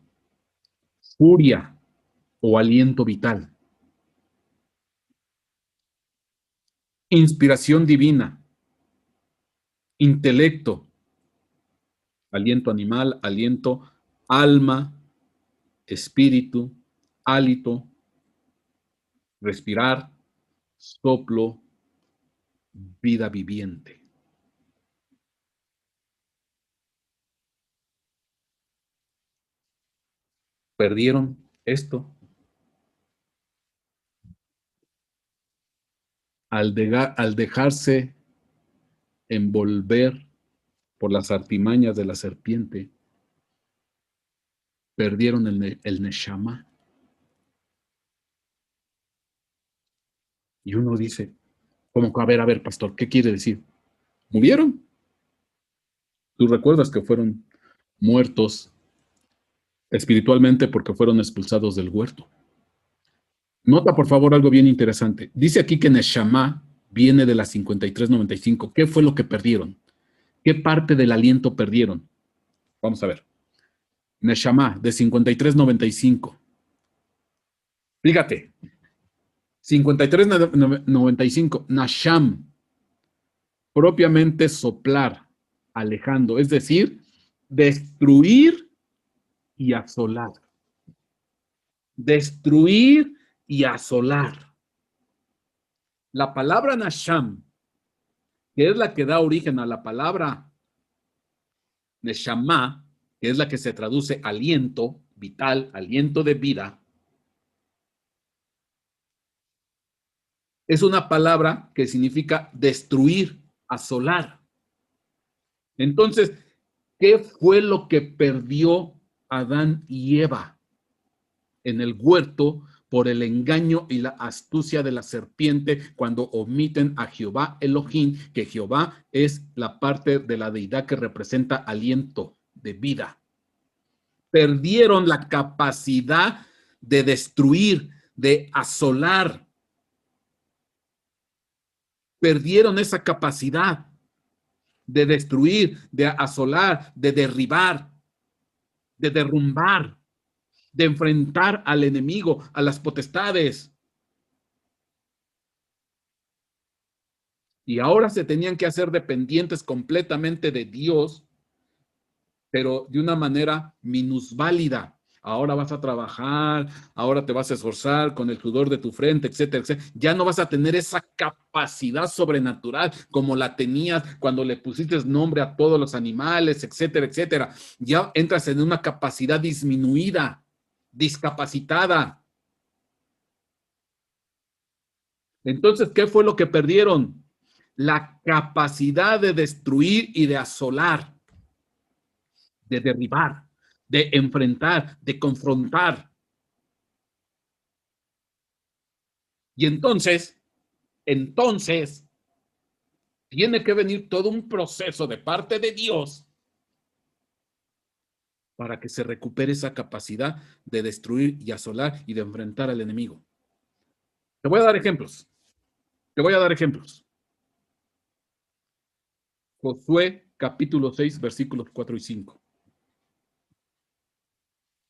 furia o aliento vital. Inspiración divina, intelecto, aliento animal, aliento, alma, espíritu, hálito, respirar, soplo, vida viviente. Perdieron esto al dejarse envolver por las artimañas de la serpiente, perdieron el Neshama. Y uno dice, como, a ver, pastor, ¿qué quiere decir? ¿Murieron? Tú recuerdas que fueron muertos espiritualmente porque fueron expulsados del huerto. Nota, por favor, algo bien interesante. Dice aquí que Neshama viene de la 5395. ¿Qué fue lo que perdieron? ¿Qué parte del aliento perdieron? Vamos a ver. Neshama, de 53.95. Fíjate, 53.95, Nasham, propiamente soplar, alejando, es decir, destruir y asolar. Destruir y asolar. La palabra Nasham, que es la que da origen a la palabra Neshama, que es la que se traduce aliento vital, aliento de vida, es una palabra que significa destruir, asolar. Entonces, ¿qué fue lo que perdió Adán y Eva en el huerto por el engaño y la astucia de la serpiente cuando omiten a Jehová Elohim, que Jehová es la parte de la deidad que representa aliento de vida? Perdieron la capacidad de destruir, de asolar. Perdieron esa capacidad de destruir, de asolar, de derribar, de derrumbar, de enfrentar al enemigo, a las potestades. Y ahora se tenían que hacer dependientes completamente de Dios, pero de una manera minusválida. Ahora vas a trabajar, ahora te vas a esforzar con el sudor de tu frente, etcétera, etcétera. Ya no vas a tener esa capacidad sobrenatural como la tenías cuando le pusiste nombre a todos los animales, etcétera, etcétera. Ya entras en una capacidad disminuida, discapacitada. Entonces, ¿qué fue lo que perdieron? La capacidad de destruir y de asolar, de derribar, de enfrentar, de confrontar. Y entonces, tiene que venir todo un proceso de parte de Dios para que se recupere esa capacidad de destruir y asolar y de enfrentar al enemigo. Te voy a dar ejemplos. Josué capítulo 6, versículos 4 y 5.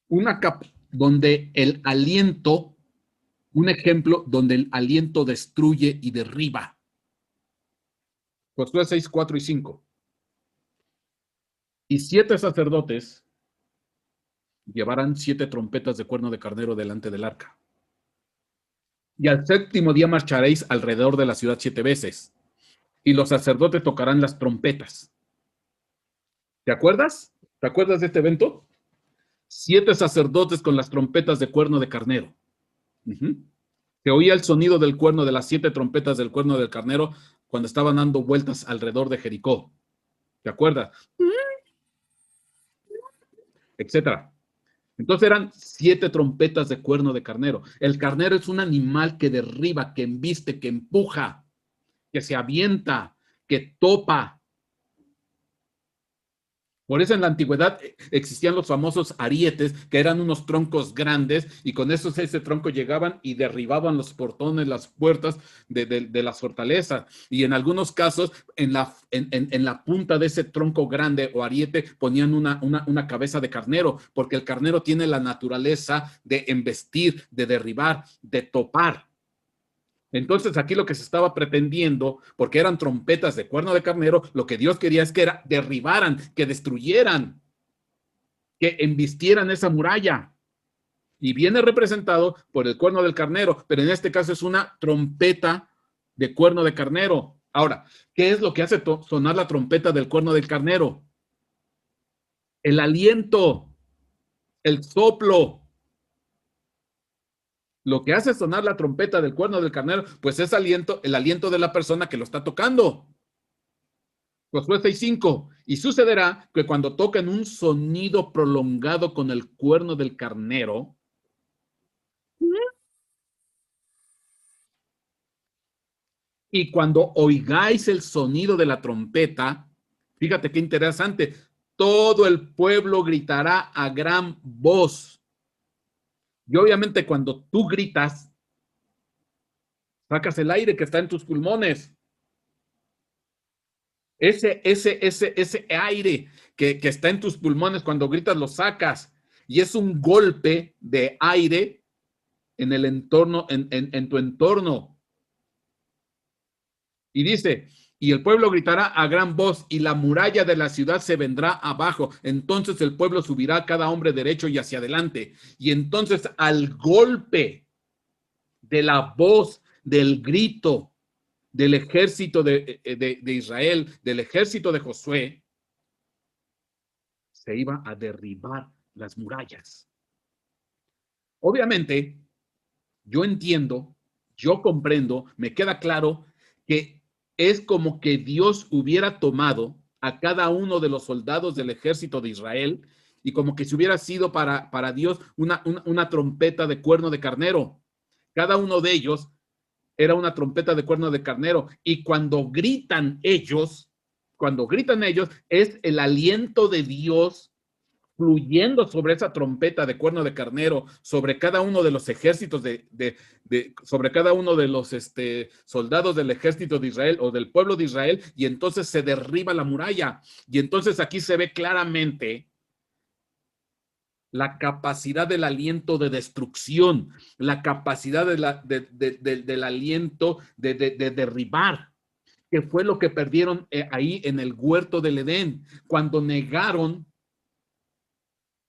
Una capa donde el aliento, un ejemplo donde el aliento destruye y derriba. Josué 6, 4 y 5. Y 7 sacerdotes llevarán 7 trompetas de cuerno de carnero delante del arca. Y al 7º día marcharéis alrededor de la ciudad 7 veces. Y los sacerdotes tocarán las trompetas. ¿Te acuerdas? ¿Te acuerdas de este evento? 7 sacerdotes con las trompetas de cuerno de carnero. Se oía el sonido del cuerno de las 7 trompetas del cuerno del carnero cuando estaban dando vueltas alrededor de Jericó. ¿Te acuerdas? Etcétera. Entonces eran 7 trompetas de cuerno de carnero. El carnero es un animal que derriba, que embiste, que empuja, que se avienta, que topa. Por eso en la antigüedad existían los famosos arietes, que eran unos troncos grandes, y con ese tronco llegaban y derribaban los portones, las puertas de las fortalezas. Y en algunos casos, en la punta de ese tronco grande o ariete, ponían una cabeza de carnero, porque el carnero tiene la naturaleza de embestir, de derribar, de topar. Entonces aquí lo que se estaba pretendiendo, porque eran trompetas de cuerno de carnero, lo que Dios quería es que derribaran, que destruyeran, que embistieran esa muralla. Y viene representado por el cuerno del carnero, pero en este caso es una trompeta de cuerno de carnero. Ahora, ¿qué es lo que hace sonar la trompeta del cuerno del carnero? El aliento, el soplo. Lo que hace sonar la trompeta del cuerno del carnero, pues es el aliento de la persona que lo está tocando. Josué 6:5. Y sucederá que cuando toquen un sonido prolongado con el cuerno del carnero, y cuando oigáis el sonido de la trompeta, fíjate qué interesante, todo el pueblo gritará a gran voz. Y obviamente cuando tú gritas, sacas el aire que está en tus pulmones. Ese aire que está en tus pulmones, cuando gritas lo sacas. y es un golpe de aire en el entorno, en tu entorno. Y dice, y el pueblo gritará a gran voz y la muralla de la ciudad se vendrá abajo. Entonces el pueblo subirá cada hombre derecho y hacia adelante. Y entonces al golpe de la voz, del grito del ejército de Israel, del ejército de Josué, se iba a derribar las murallas. Obviamente, yo entiendo, yo comprendo, me queda claro que es como que Dios hubiera tomado a cada uno de los soldados del ejército de Israel y como que si hubiera sido para Dios una trompeta de cuerno de carnero. Cada uno de ellos era una trompeta de cuerno de carnero y cuando gritan ellos, es el aliento de Dios fluyendo sobre esa trompeta de cuerno de carnero, sobre cada uno de los ejércitos sobre cada uno de los soldados del ejército de Israel o del pueblo de Israel, y entonces se derriba la muralla. Y entonces aquí se ve claramente la capacidad del aliento de destrucción, la capacidad del aliento de derribar, que fue lo que perdieron ahí en el huerto del Edén, cuando negaron,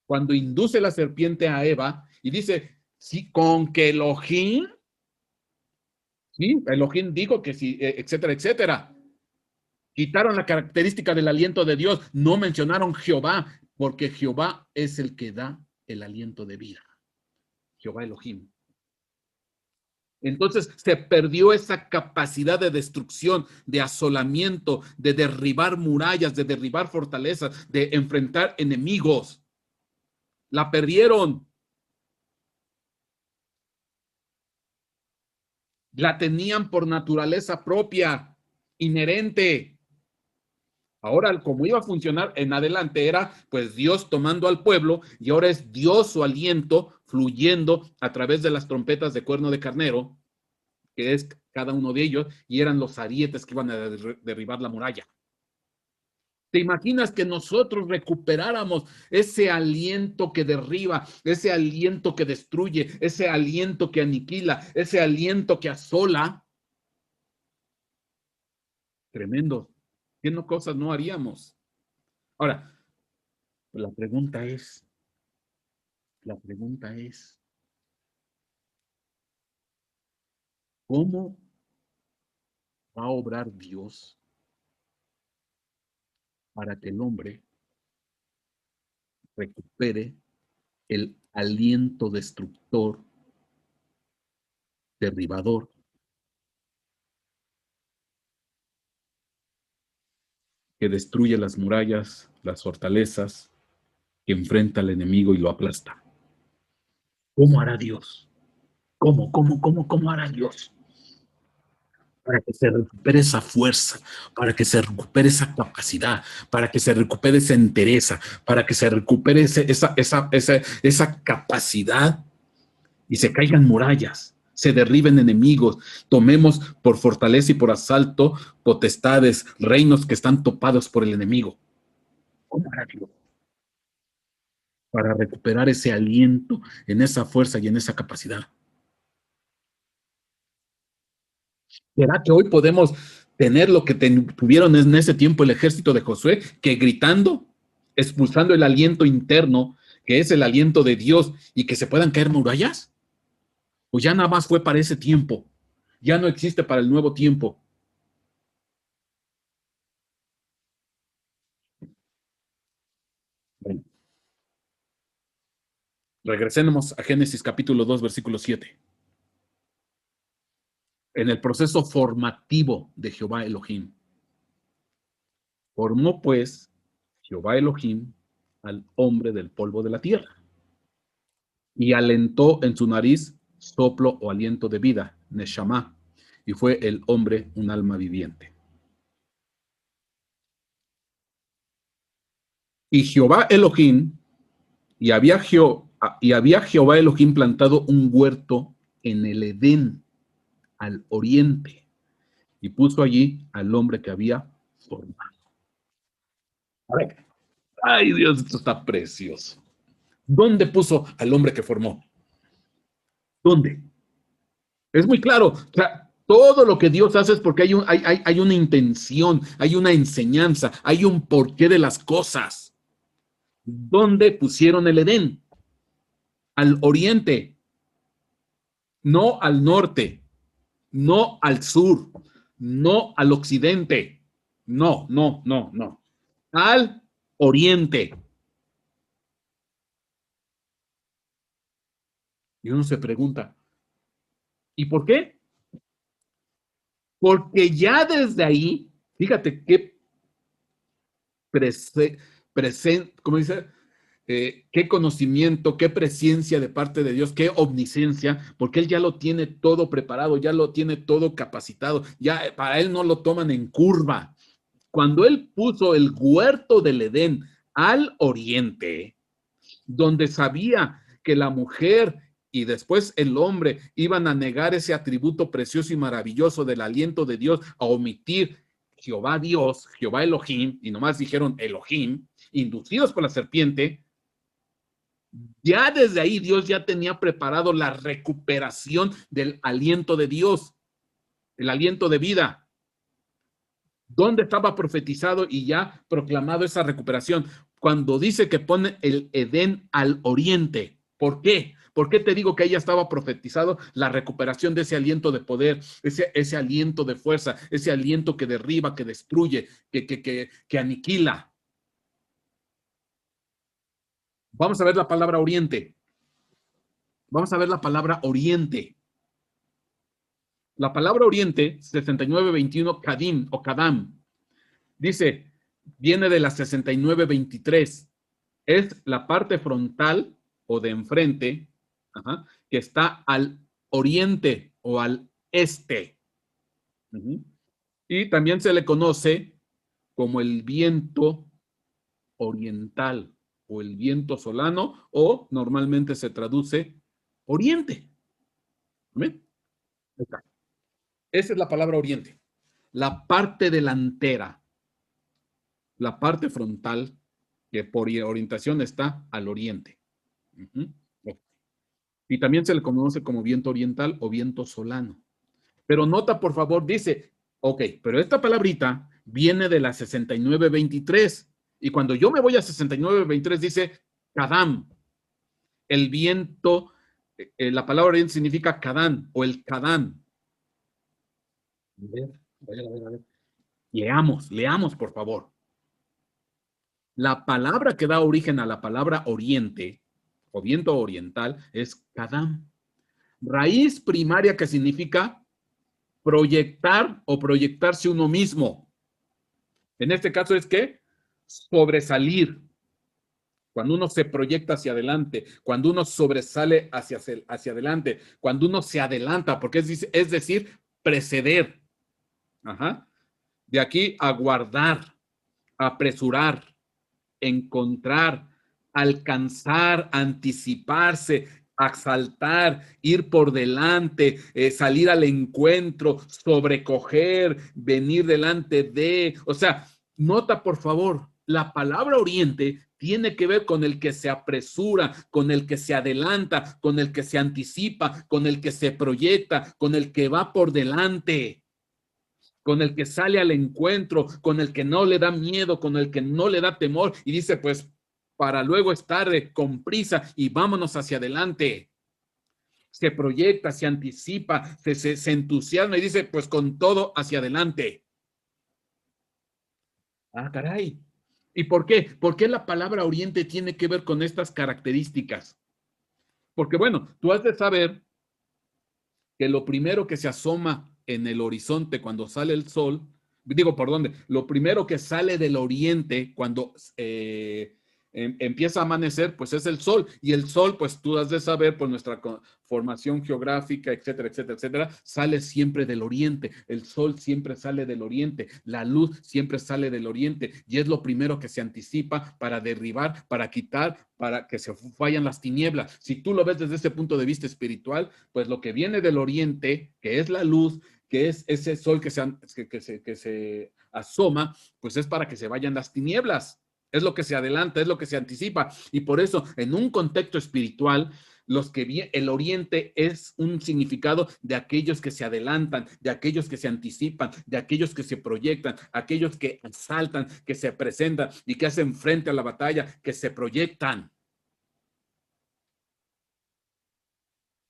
cuando induce la serpiente a Eva y dice, sí, con que Elohim, sí, Elohim dijo que sí, etcétera, etcétera. Quitaron la característica del aliento de Dios, no mencionaron Jehová, porque Jehová es el que da el aliento de vida. Jehová Elohim. Entonces se perdió esa capacidad de destrucción, de asolamiento, de derribar murallas, de derribar fortalezas, de enfrentar enemigos. La perdieron. La tenían por naturaleza propia, inherente. Ahora, como iba a funcionar en adelante, era pues Dios tomando al pueblo, y ahora es Dios su aliento fluyendo a través de las trompetas de cuerno de carnero, que es cada uno de ellos, y eran los arietes que iban a derribar la muralla. ¿Te imaginas que nosotros recuperáramos ese aliento que derriba, ese aliento que destruye, ese aliento que aniquila, ese aliento que asola? Tremendo. ¿Qué no cosas no haríamos? Ahora, la pregunta es, ¿cómo va a obrar Dios para que el hombre recupere el aliento destructor, derribador, que destruye las murallas, las fortalezas, que enfrenta al enemigo y lo aplasta? ¿Cómo hará Dios? ¿Cómo hará Dios? Para que se recupere esa fuerza, para que se recupere esa capacidad, para que se recupere esa entereza, para que se recupere esa capacidad y se caigan murallas, se derriben enemigos, tomemos por fortaleza y por asalto potestades, reinos que están topados por el enemigo. ¿Cómo hará Dios para recuperar ese aliento en esa fuerza y en esa capacidad? ¿Será que hoy podemos tener lo que tuvieron en ese tiempo el ejército de Josué, que gritando, expulsando el aliento interno, que es el aliento de Dios, y que se puedan caer murallas? ¿O ya nada más fue para ese tiempo? Ya no existe para el nuevo tiempo. Bueno, regresemos a Génesis capítulo 2, versículo 7. En el proceso formativo de Jehová Elohim. Formó pues Jehová Elohim al hombre del polvo de la tierra y alentó en su nariz soplo o aliento de vida, Neshama, y fue el hombre un alma viviente. Y Jehová Elohim, y había Jehová Elohim plantado un huerto en el Edén, al oriente, y puso allí al hombre que había formado. A ver. Ay, Dios, esto está precioso. ¿Dónde puso al hombre que formó? ¿Dónde? Es muy claro. O sea, todo lo que Dios hace es porque hay una intención, hay una enseñanza, hay un porqué de las cosas. ¿Dónde pusieron el Edén? Al oriente, no al norte, no al sur, no al occidente. No, no, no, no. Al oriente. Y uno se pregunta, ¿y por qué? Porque ya desde ahí, fíjate qué ¿cómo dice? Qué conocimiento, qué presencia de parte de Dios, qué omnisciencia, porque Él ya lo tiene todo preparado, ya lo tiene todo capacitado, ya para Él no lo toman en curva. Cuando Él puso el huerto del Edén al oriente, donde sabía que la mujer y después el hombre iban a negar ese atributo precioso y maravilloso del aliento de Dios, a omitir Jehová Dios, Jehová Elohim, y nomás dijeron Elohim, inducidos por la serpiente, ya desde ahí Dios ya tenía preparado la recuperación del aliento de Dios, el aliento de vida. ¿Dónde estaba profetizado y ya proclamado esa recuperación? Cuando dice que pone el Edén al oriente. ¿Por qué? ¿Por qué te digo que ahí ya estaba profetizado la recuperación de ese aliento de poder, ese aliento de fuerza, ese aliento que derriba, que destruye, que aniquila? Vamos a ver la palabra oriente. Vamos a ver la palabra oriente. La palabra oriente, 69:21, Kadim o Kadam, dice, viene de la 69:23. Es la parte frontal o de enfrente, ajá, que está al oriente o al este. Uh-huh. Y también se le conoce como el viento oriental o el viento solano, o normalmente se traduce oriente. ¿Ven? Esa es la palabra oriente. La parte delantera, la parte frontal, que por orientación está al oriente. Uh-huh. Y también se le conoce como viento oriental o viento solano. Pero nota, por favor, dice, ok, pero esta palabrita viene de la 69:23. Y cuando yo me voy a 69:23 dice Kadam. El viento, la palabra oriente significa Kadam o el Kadam. A ver. Leamos, por favor. La palabra que da origen a la palabra oriente o viento oriental es Kadam. Raíz primaria que significa proyectar o proyectarse uno mismo. En este caso es que sobresalir. Cuando uno se proyecta hacia adelante, cuando uno sobresale hacia adelante, cuando uno se adelanta, porque es decir, preceder. Ajá. De aquí aguardar, apresurar, encontrar, alcanzar, anticiparse, exaltar, ir por delante, salir al encuentro, sobrecoger, venir delante de, o sea, nota por favor, la palabra oriente tiene que ver con el que se apresura, con el que se adelanta, con el que se anticipa, con el que se proyecta, con el que va por delante, con el que sale al encuentro, con el que no le da miedo, con el que no le da temor y dice, pues, para luego estar con prisa y vámonos hacia adelante. Se proyecta, se anticipa, se entusiasma y dice, pues con todo hacia adelante. Ah, caray. ¿Y por qué? ¿Por qué la palabra oriente tiene que ver con estas características? Porque bueno, tú has de saber que lo primero que se asoma en el horizonte cuando sale el sol, digo, ¿por dónde? Lo primero que sale del oriente cuando empieza a amanecer, pues es el sol. Y el sol, pues tú has de saber por nuestra formación geográfica, etcétera, etcétera, etcétera, sale siempre del oriente. El sol siempre sale del oriente. La luz siempre sale del oriente. Y es lo primero que se anticipa para derribar, para quitar, para que se vayan las tinieblas. Si tú lo ves desde ese punto de vista espiritual, pues lo que viene del oriente, que es la luz, que es ese sol que se asoma, pues es para que se vayan las tinieblas. es lo que se adelanta, es lo que se anticipa. Y por eso, en un contexto espiritual, el oriente es un significado de aquellos que se adelantan, de aquellos que se anticipan, de aquellos que se proyectan, aquellos que asaltan, que se presentan y que hacen frente a la batalla, que se proyectan.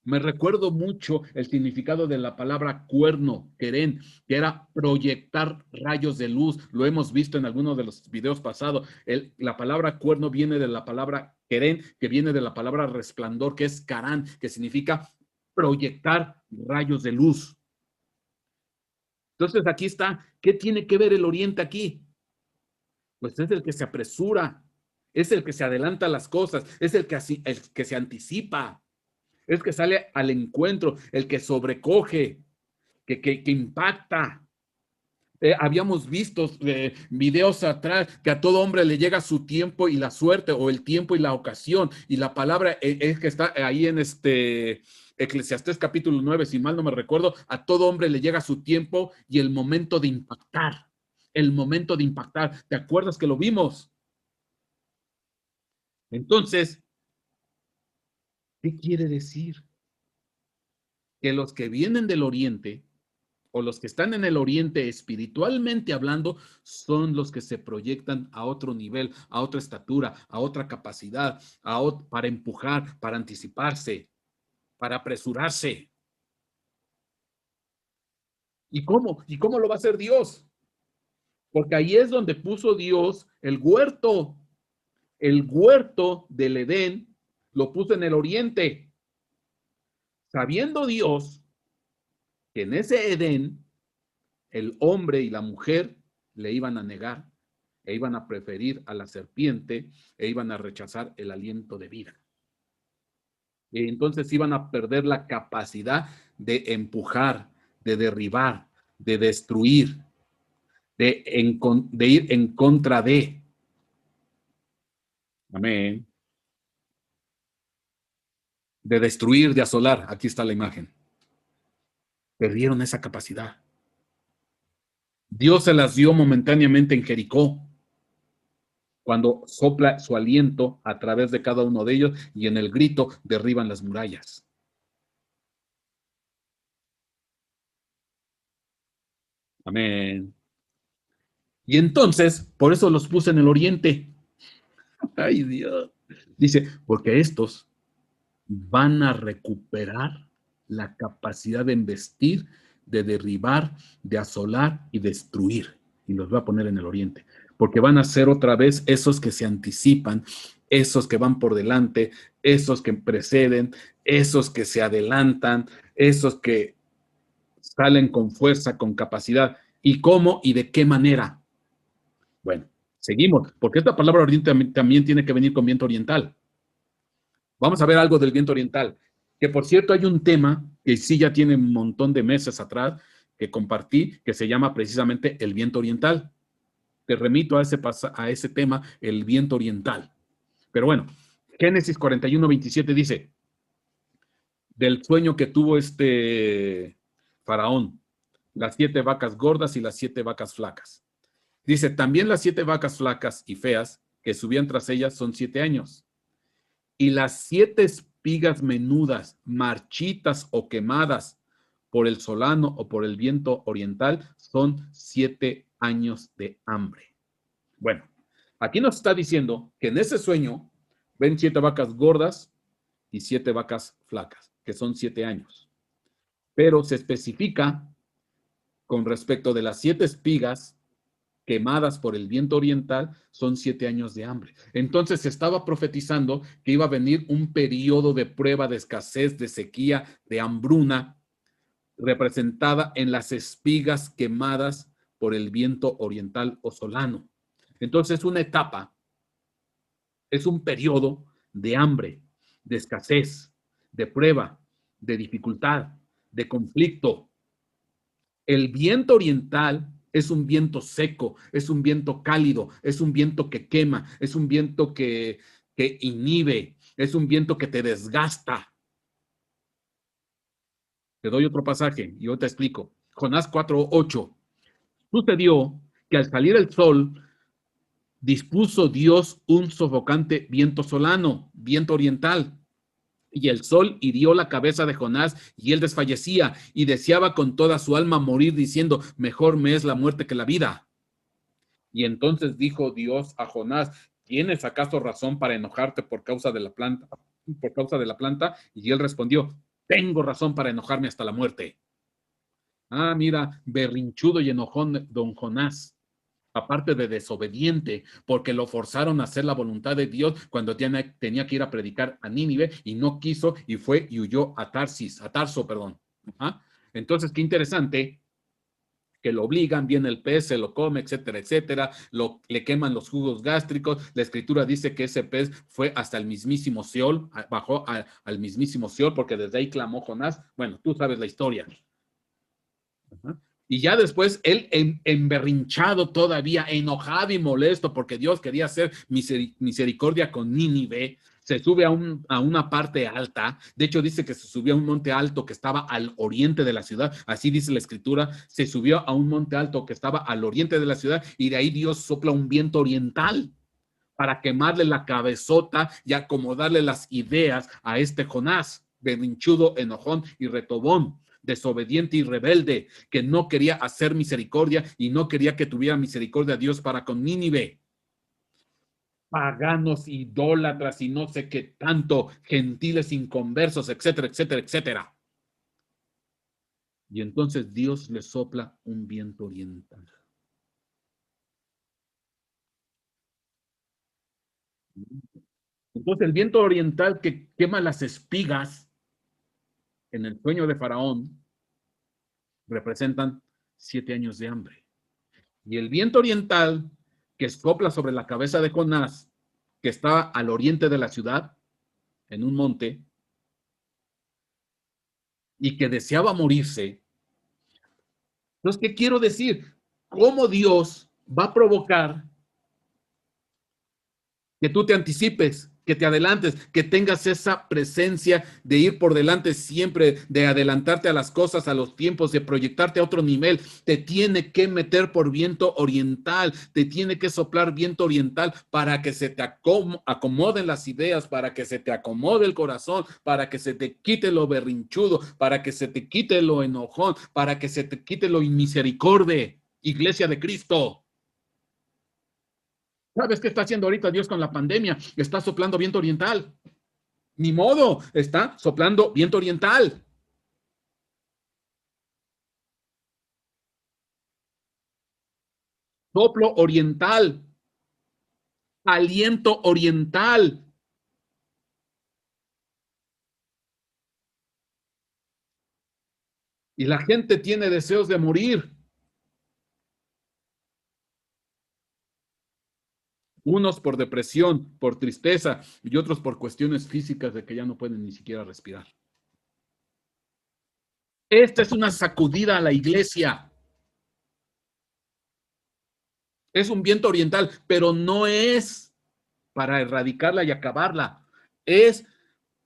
Me recuerdo mucho el significado de la palabra cuerno, queren, que era proyectar rayos de luz. Lo hemos visto en algunos de los videos pasados. La palabra cuerno viene de la palabra queren, que viene de la palabra resplandor, que es carán, que significa proyectar rayos de luz. Entonces aquí está, ¿qué tiene que ver el oriente aquí? Pues es el que se apresura, es el que se adelanta a las cosas, es el que se anticipa. Es que sale al encuentro, el que sobrecoge, que impacta. Habíamos visto videos atrás que a todo hombre le llega su tiempo y la suerte, o el tiempo y la ocasión. Y la palabra es que está ahí en Eclesiastés capítulo 9, si mal no me recuerdo, a todo hombre le llega su tiempo y el momento de impactar. El momento de impactar. ¿Te acuerdas que lo vimos? Entonces, ¿qué quiere decir? Que los que vienen del oriente o los que están en el oriente espiritualmente hablando son los que se proyectan a otro nivel, a otra estatura, a otra capacidad, para empujar, para anticiparse, para apresurarse. ¿Y cómo? ¿Y cómo lo va a hacer Dios? Porque ahí es donde puso Dios el huerto. El huerto del Edén lo puso en el oriente. Sabiendo Dios que en ese Edén el hombre y la mujer le iban a negar, e iban a preferir a la serpiente, e iban a rechazar el aliento de vida. Y entonces iban a perder la capacidad de empujar, de derribar, de destruir, de ir en contra de. Amén. De destruir, de asolar. Aquí está la imagen. Perdieron esa capacidad. Dios se las dio momentáneamente en Jericó, cuando sopla su aliento a través de cada uno de ellos y en el grito derriban las murallas. Amén. Y entonces, por eso los puse en el oriente. Ay, Dios. Dice, porque estos van a recuperar la capacidad de embestir, de derribar, de asolar y destruir. Y los voy a poner en el oriente. Porque van a ser otra vez esos que se anticipan, esos que van por delante, esos que preceden, esos que se adelantan, esos que salen con fuerza, con capacidad. ¿Y cómo y de qué manera? Bueno, seguimos, porque esta palabra oriente también tiene que venir con viento oriental. Vamos a ver algo del viento oriental, que por cierto hay un tema que sí ya tiene un montón de meses atrás que compartí, que se llama precisamente el viento oriental. Te remito a ese tema, el viento oriental. Pero bueno, Génesis 41:27 dice, del sueño que tuvo este faraón, las 7 vacas gordas y las 7 vacas flacas. Dice, también las 7 vacas flacas y feas que subían tras ellas son 7 años. Y las 7 espigas menudas, marchitas o quemadas por el solano o por el viento oriental son 7 años de hambre. Bueno, aquí nos está diciendo que en ese sueño ven 7 vacas gordas y 7 vacas flacas, que son 7 años. Pero se especifica con respecto de las 7 espigas quemadas por el viento oriental, son 7 años de hambre. Entonces se estaba profetizando que iba a venir un periodo de prueba, de escasez, de sequía, de hambruna, representada en las espigas quemadas por el viento oriental o solano. Entonces una etapa, es un periodo de hambre, de escasez, de prueba, de dificultad, de conflicto. El viento oriental es un viento seco, es un viento cálido, es un viento que quema, es un viento que inhibe, es un viento que te desgasta. Te doy otro pasaje y yo te explico. Jonás 4:8. Sucedió que al salir el sol, dispuso Dios un sofocante viento solano, viento oriental, y el sol hirió la cabeza de Jonás, y él desfallecía, y deseaba con toda su alma morir, diciendo, mejor me es la muerte que la vida. Y entonces dijo Dios a Jonás, ¿tienes acaso razón para enojarte por causa de la planta? Por causa de la planta. Y él respondió, tengo razón para enojarme hasta la muerte. Ah, mira, berrinchudo y enojón don Jonás, aparte de desobediente, porque lo forzaron a hacer la voluntad de Dios cuando tenía que ir a predicar a Nínive y no quiso y fue y huyó a Tarso, perdón. ¿Ah? Entonces, qué interesante que lo obligan, viene el pez, se lo come, etcétera, etcétera, le queman los jugos gástricos. La escritura dice que ese pez fue hasta el mismísimo Seol, bajó al mismísimo Seol, porque desde ahí clamó Jonás. Bueno, tú sabes la historia. Y ya después él emberrinchado todavía, enojado y molesto porque Dios quería hacer misericordia con Nínive, se sube a una parte alta. De hecho dice que se subió a un monte alto que estaba al oriente de la ciudad, así dice la escritura, se subió a un monte alto que estaba al oriente de la ciudad y de ahí Dios sopla un viento oriental para quemarle la cabezota y acomodarle las ideas a este Jonás, berrinchudo, enojón y retobón, desobediente y rebelde, que no quería hacer misericordia y no quería que tuviera misericordia a Dios para con Nínive. Paganos, idólatras y no sé qué tanto, gentiles inconversos, etcétera, etcétera, etcétera. Y entonces Dios le sopla un viento oriental. Entonces el viento oriental que quema las espigas en el sueño de Faraón representan 7 años de hambre. Y el viento oriental que sopla sobre la cabeza de Jonás, que estaba al oriente de la ciudad, en un monte, y que deseaba morirse. Entonces, ¿qué quiero decir? ¿Cómo Dios va a provocar que tú te anticipes, que te adelantes, que tengas esa presencia de ir por delante siempre, de adelantarte a las cosas, a los tiempos, de proyectarte a otro nivel? Te tiene que meter por viento oriental, te tiene que soplar viento oriental para que se te acomoden las ideas, para que se te acomode el corazón, para que se te quite lo berrinchudo, para que se te quite lo enojón, para que se te quite lo inmisericordia, Iglesia de Cristo. ¿Sabes qué está haciendo ahorita Dios con la pandemia? Está soplando viento oriental. Ni modo, está soplando viento oriental. Soplo oriental. Aliento oriental. Y la gente tiene deseos de morir. Unos por depresión, por tristeza y otros por cuestiones físicas de que ya no pueden ni siquiera respirar. Esta es una sacudida a la iglesia. Es un viento oriental, pero no es para erradicarla y acabarla. Es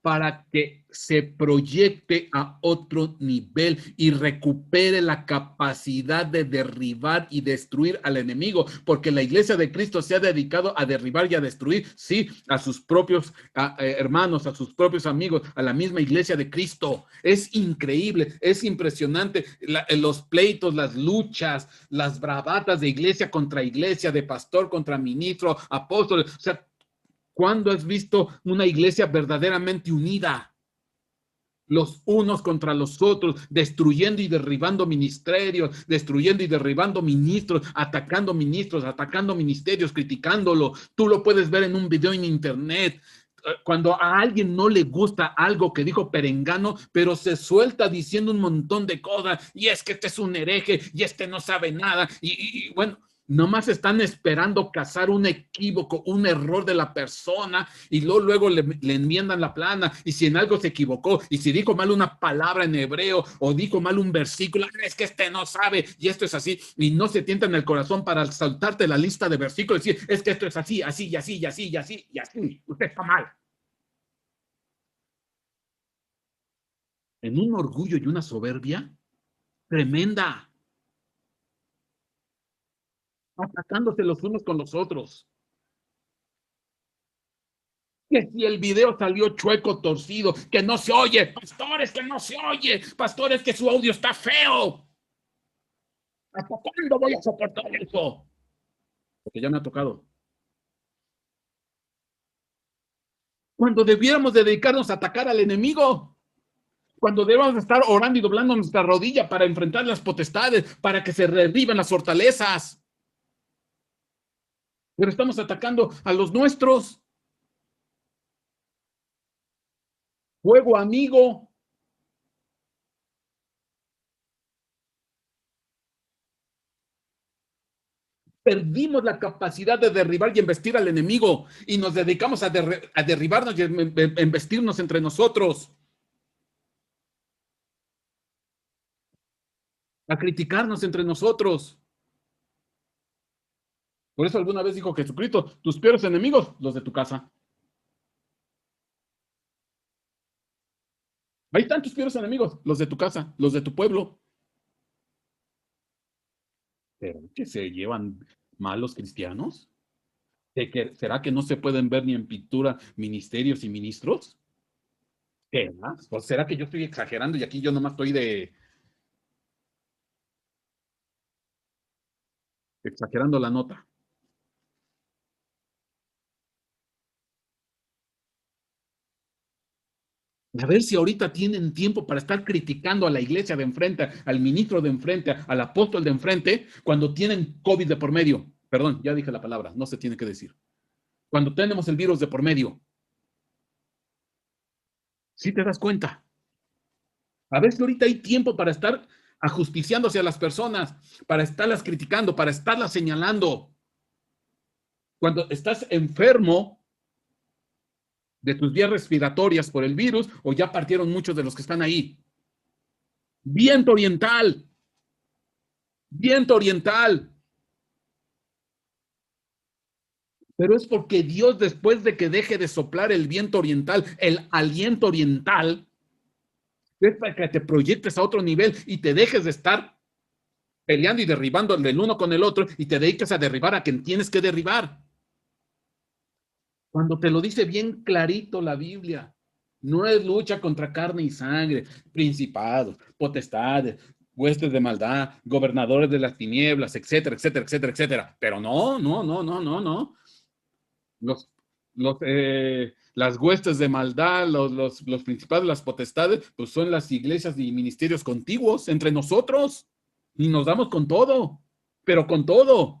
para que se proyecte a otro nivel y recupere la capacidad de derribar y destruir al enemigo, porque la iglesia de Cristo se ha dedicado a derribar y a destruir, sí, a sus propios hermanos, a sus propios amigos, a la misma iglesia de Cristo. Es increíble, es impresionante los pleitos, las luchas, las bravatas de iglesia contra iglesia, de pastor contra ministro, apóstol, o sea, ¿cuándo has visto una iglesia verdaderamente unida? Los unos contra los otros, destruyendo y derribando ministerios, destruyendo y derribando ministros, atacando ministerios, criticándolo. Tú lo puedes ver en un video en internet. Cuando a alguien no le gusta algo que dijo Perengano, pero se suelta diciendo un montón de cosas, y es que este es un hereje, y este no sabe nada, y bueno, nomás están esperando cazar un equívoco, un error de la persona y luego le enmiendan la plana. Y si en algo se equivocó y si dijo mal una palabra en hebreo o dijo mal un versículo, es que este no sabe y esto es así. Y no se tienta en el corazón para saltarte la lista de versículos y decir, es que esto es así, así y así y así y así y así. Usted está mal. En un orgullo y una soberbia tremenda, atacándose los unos con los otros. Que si el video salió chueco, torcido, que no se oye, pastores, que no se oye, pastores, que su audio está feo. ¿Hasta cuándo voy a soportar eso? Porque ya me ha tocado. Cuando debiéramos dedicarnos a atacar al enemigo, cuando debemos estar orando y doblando nuestra rodilla para enfrentar las potestades, para que se derriben las fortalezas. Pero estamos atacando a los nuestros. Fuego amigo. Perdimos la capacidad de derribar y embestir al enemigo y nos dedicamos a derribarnos y embestirnos entre nosotros, a criticarnos entre nosotros. Por eso alguna vez dijo Jesucristo, tus peores enemigos, los de tu casa. Ahí están tus peores enemigos, los de tu casa, los de tu pueblo. ¿Será que se llevan mal los cristianos? ¿Será que no se pueden ver ni en pintura ministerios y ministros? ¿Será? ¿O será que yo estoy exagerando y aquí yo nomás estoy exagerando la nota? A ver si ahorita tienen tiempo para estar criticando a la iglesia de enfrente, al ministro de enfrente, al apóstol de enfrente, cuando tienen COVID de por medio. Perdón, ya dije la palabra, no se tiene que decir. Cuando tenemos el virus de por medio. ¿Sí te das cuenta? A ver si ahorita hay tiempo para estar ajusticiándose a las personas, para estarlas criticando, para estarlas señalando. Cuando estás enfermo de tus vías respiratorias por el virus, o ya partieron muchos de los que están ahí. Viento oriental. Viento oriental. Pero es porque Dios, después de que deje de soplar el viento oriental, el aliento oriental, es para que te proyectes a otro nivel y te dejes de estar peleando y derribando el uno con el otro y te dediques a derribar a quien tienes que derribar. Cuando te lo dice bien clarito la Biblia, no es lucha contra carne y sangre, principados, potestades, huestes de maldad, gobernadores de las tinieblas, etcétera, etcétera, etcétera, etcétera. Pero no, no, no, no, no, no. Los, las huestes de maldad, los principados, las potestades, pues son las iglesias y ministerios contiguos entre nosotros y nos damos con todo, pero con todo.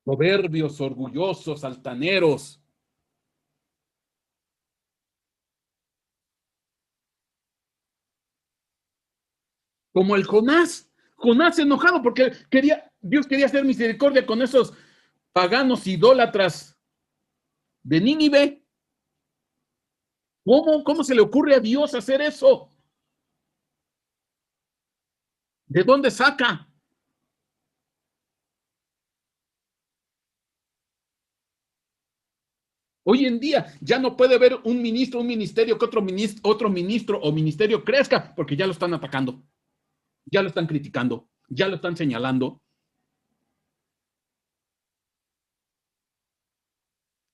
Soberbios, orgullosos, altaneros, como el Jonás. Jonás enojado porque Dios quería hacer misericordia con esos paganos idólatras de Nínive. ¿Cómo se le ocurre a Dios hacer eso? ¿De dónde saca? Hoy en día ya no puede haber un ministro, un ministerio, que otro ministro o ministerio crezca porque ya lo están atacando, ya lo están criticando, ya lo están señalando.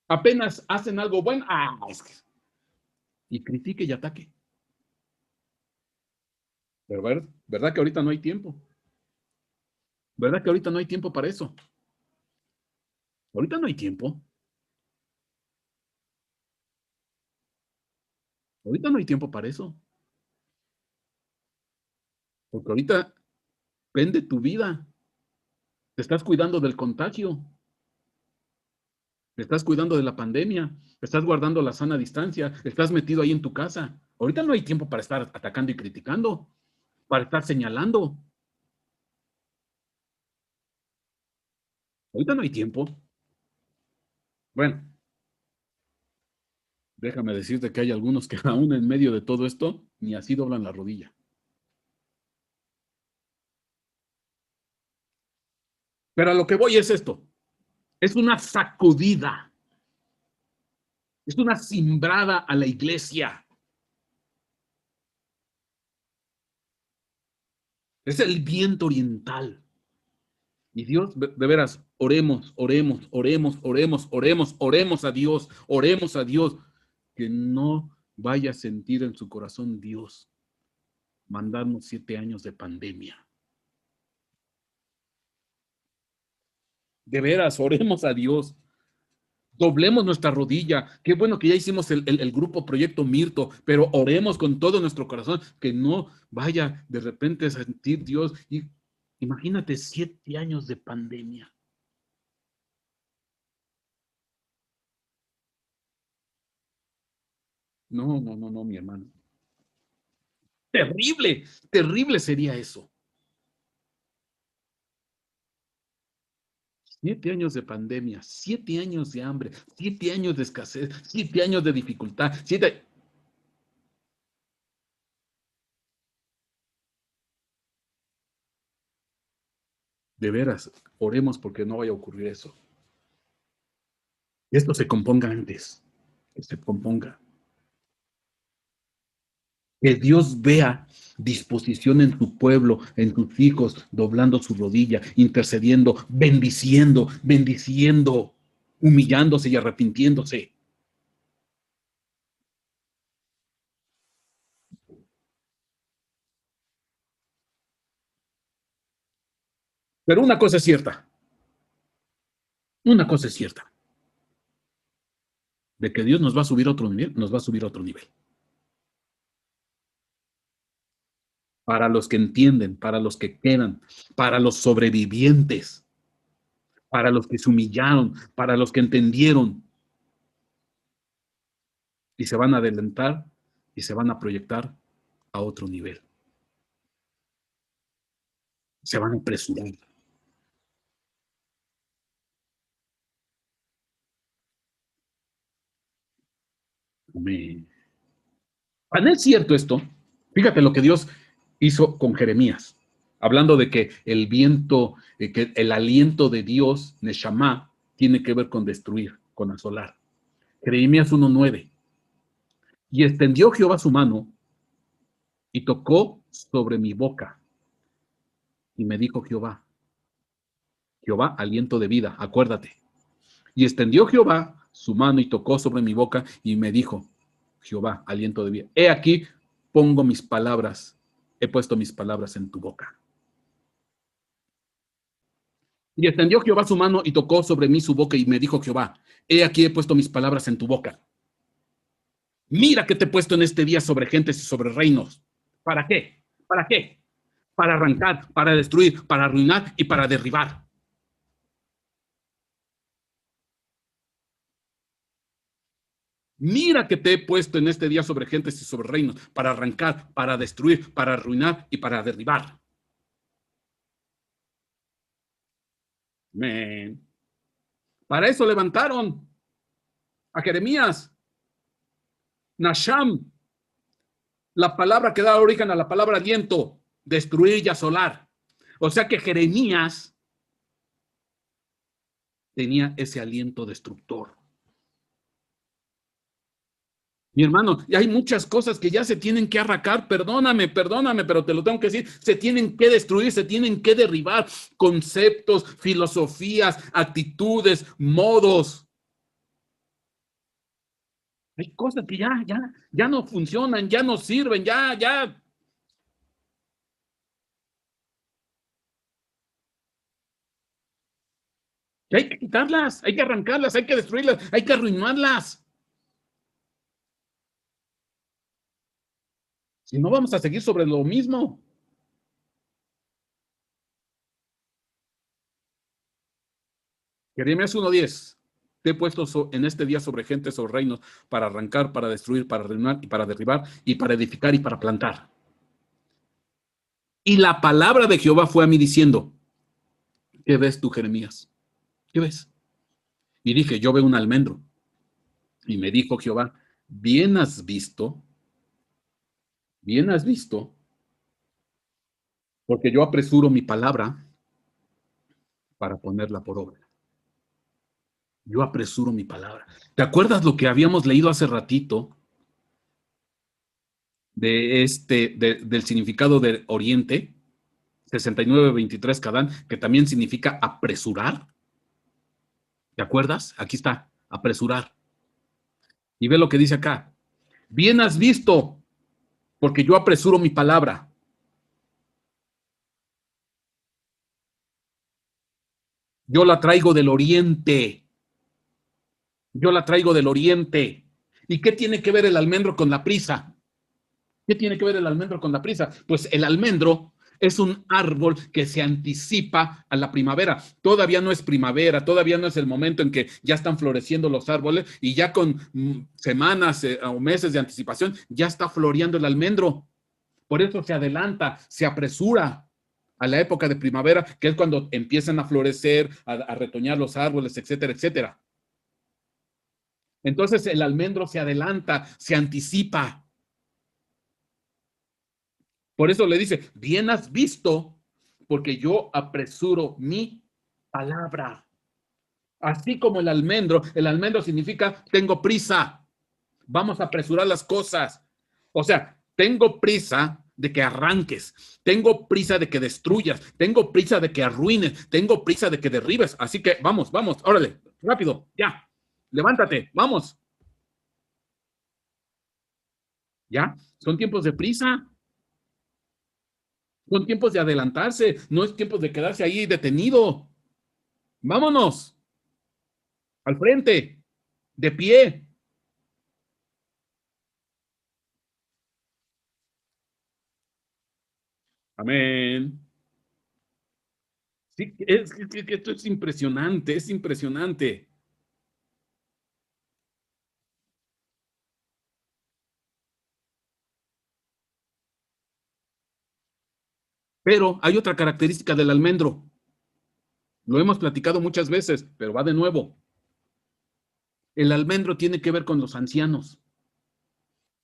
Apenas hacen algo bueno, y critique y ataque. Pero ¿verdad que ahorita no hay tiempo? ¿Verdad que ahorita no hay tiempo para eso? Ahorita no hay tiempo. Ahorita no hay tiempo para eso. Porque ahorita pende tu vida. Te estás cuidando del contagio. Te estás cuidando de la pandemia. Estás guardando la sana distancia. Estás metido ahí en tu casa. Ahorita no hay tiempo para estar atacando y criticando. Para estar señalando. Ahorita no hay tiempo. Bueno, déjame decirte que hay algunos que aún en medio de todo esto ni así doblan la rodilla. Pero a lo que voy es esto. Es una sacudida. Es una cimbrada a la iglesia. Es el viento oriental. Y Dios, de veras, oremos, oremos, oremos, oremos, oremos, oremos a Dios, que no vaya a sentir en su corazón Dios mandarnos 7 años de pandemia. De veras, oremos a Dios. Doblemos nuestra rodilla. Qué bueno que ya hicimos el grupo Proyecto Mirto, pero oremos con todo nuestro corazón, que no vaya de repente a sentir Dios. Y imagínate 7 años de pandemia. No, no, no, no, mi hermano. Terrible, terrible sería eso. 7 años de pandemia, 7 años de hambre, 7 años de escasez, 7 años de dificultad, De veras, oremos porque no vaya a ocurrir eso. Que esto se componga antes, que se componga. Que Dios vea disposición en su pueblo, en sus hijos, doblando su rodilla, intercediendo, bendiciendo, bendiciendo, humillándose y arrepintiéndose. Pero una cosa es cierta, de que Dios nos va a subir a otro nivel, nos va a subir a otro nivel. Para los que entienden, para los que quedan, para los sobrevivientes, para los que se humillaron, para los que entendieron y se van a adelantar y se van a proyectar a otro nivel. Se van a apresurar. Amén. ¿No es cierto esto? Fíjate lo que Dios hizo con Jeremías, hablando de que el viento, que el aliento de Dios, Neshama, tiene que ver con destruir, con asolar. Jeremías 1:9. Y extendió Jehová su mano y tocó sobre mi boca. Y me dijo Jehová, Jehová, aliento de vida, acuérdate. Y extendió Jehová su mano y tocó sobre mi boca y me dijo, Jehová, aliento de vida. He aquí, pongo mis palabras, he puesto mis palabras en tu boca. Y extendió Jehová su mano y tocó sobre mí su boca y me dijo Jehová, he aquí he puesto mis palabras en tu boca. Mira que te he puesto en este día sobre gentes y sobre reinos. ¿Para qué? ¿Para qué? Para arrancar, para destruir, para arruinar y para derribar. Mira que te he puesto en este día sobre gentes y sobre reinos, para arrancar, para destruir, para arruinar y para derribar. Man. Para eso levantaron a Jeremías, Nasham, la palabra que da origen a la palabra aliento, destruir y asolar. O sea que Jeremías tenía ese aliento destructor. Mi hermano, y hay muchas cosas que ya se tienen que arrancar, perdóname, pero te lo tengo que decir, se tienen que destruir, se tienen que derribar conceptos, filosofías, actitudes, modos. Hay cosas que ya no funcionan, ya no sirven, ya. Hay que quitarlas, hay que arrancarlas, hay que destruirlas, hay que arruinarlas. Si no, vamos a seguir sobre lo mismo. Jeremías 1:10. Te he puesto en este día sobre gentes o reinos para arrancar, para destruir, para arruinar y para derribar y para edificar y para plantar. Y la palabra de Jehová fue a mí diciendo, ¿qué ves tú, Jeremías? ¿Qué ves? Y dije, yo veo un almendro. Y me dijo Jehová, bien has visto, porque yo apresuro mi palabra para ponerla por obra. Yo apresuro mi palabra. ¿Te acuerdas lo que habíamos leído hace ratito del significado de oriente? 69:23 Cadán, que también significa apresurar. ¿Te acuerdas? Aquí está, apresurar. Y ve lo que dice acá. Bien has visto, porque yo apresuro mi palabra. Yo la traigo del oriente. Yo la traigo del oriente. ¿Y qué tiene que ver el almendro con la prisa? ¿Qué tiene que ver el almendro con la prisa? Pues el almendro es un árbol que se anticipa a la primavera. Todavía no es primavera, todavía no es el momento en que ya están floreciendo los árboles y ya con semanas o meses de anticipación ya está floreando el almendro. Por eso se adelanta, se apresura a la época de primavera, que es cuando empiezan a florecer, a retoñar los árboles, etcétera, etcétera. Entonces el almendro se adelanta, se anticipa. Por eso le dice, bien has visto, porque yo apresuro mi palabra. Así como el almendro significa tengo prisa, vamos a apresurar las cosas. O sea, tengo prisa de que arranques, tengo prisa de que destruyas, tengo prisa de que arruines, tengo prisa de que derribes. Así que vamos, vamos, órale, rápido, ya, levántate, vamos. Ya, son tiempos de prisa, son tiempos de adelantarse, no es tiempos de quedarse ahí detenido. Vámonos, al frente, de pie. Amén. Sí, que esto es impresionante, es impresionante. Pero hay otra característica del almendro. Lo hemos platicado muchas veces, pero va de nuevo. El almendro tiene que ver con los ancianos.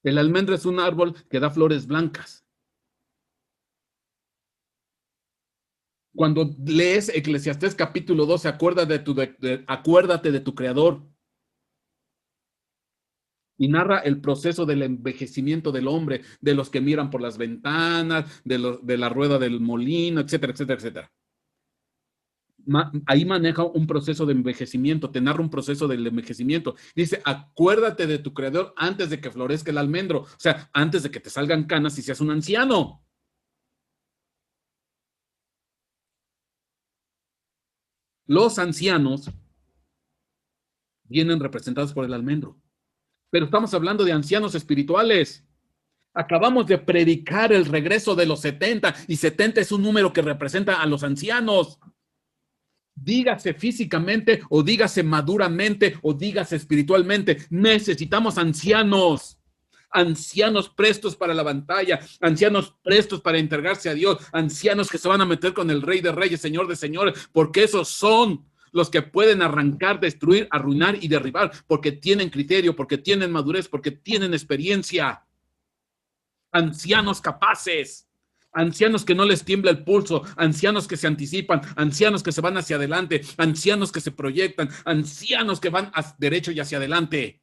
El almendro es un árbol que da flores blancas. Cuando lees Eclesiastés capítulo 12, acuérdate de tu creador y narra el proceso del envejecimiento del hombre, de los que miran por las ventanas, de la rueda del molino, etcétera, etcétera, etcétera. Ahí maneja un proceso de envejecimiento, te narra un proceso del envejecimiento. Dice, acuérdate de tu creador antes de que florezca el almendro, o sea, antes de que te salgan canas y seas un anciano. Los ancianos vienen representados por el almendro, pero estamos hablando de ancianos espirituales. Acabamos de predicar el regreso de los 70 y 70 es un número que representa a los ancianos. Dígase físicamente o dígase maduramente o dígase espiritualmente. Necesitamos ancianos. Ancianos prestos para la batalla, ancianos prestos para entregarse a Dios, ancianos que se van a meter con el Rey de Reyes, Señor de Señores, porque esos son los que pueden arrancar, destruir, arruinar y derribar, porque tienen criterio, porque tienen madurez, porque tienen experiencia. Ancianos capaces, ancianos que no les tiembla el pulso, ancianos que se anticipan, ancianos que se van hacia adelante, ancianos que se proyectan, ancianos que van derecho y hacia adelante.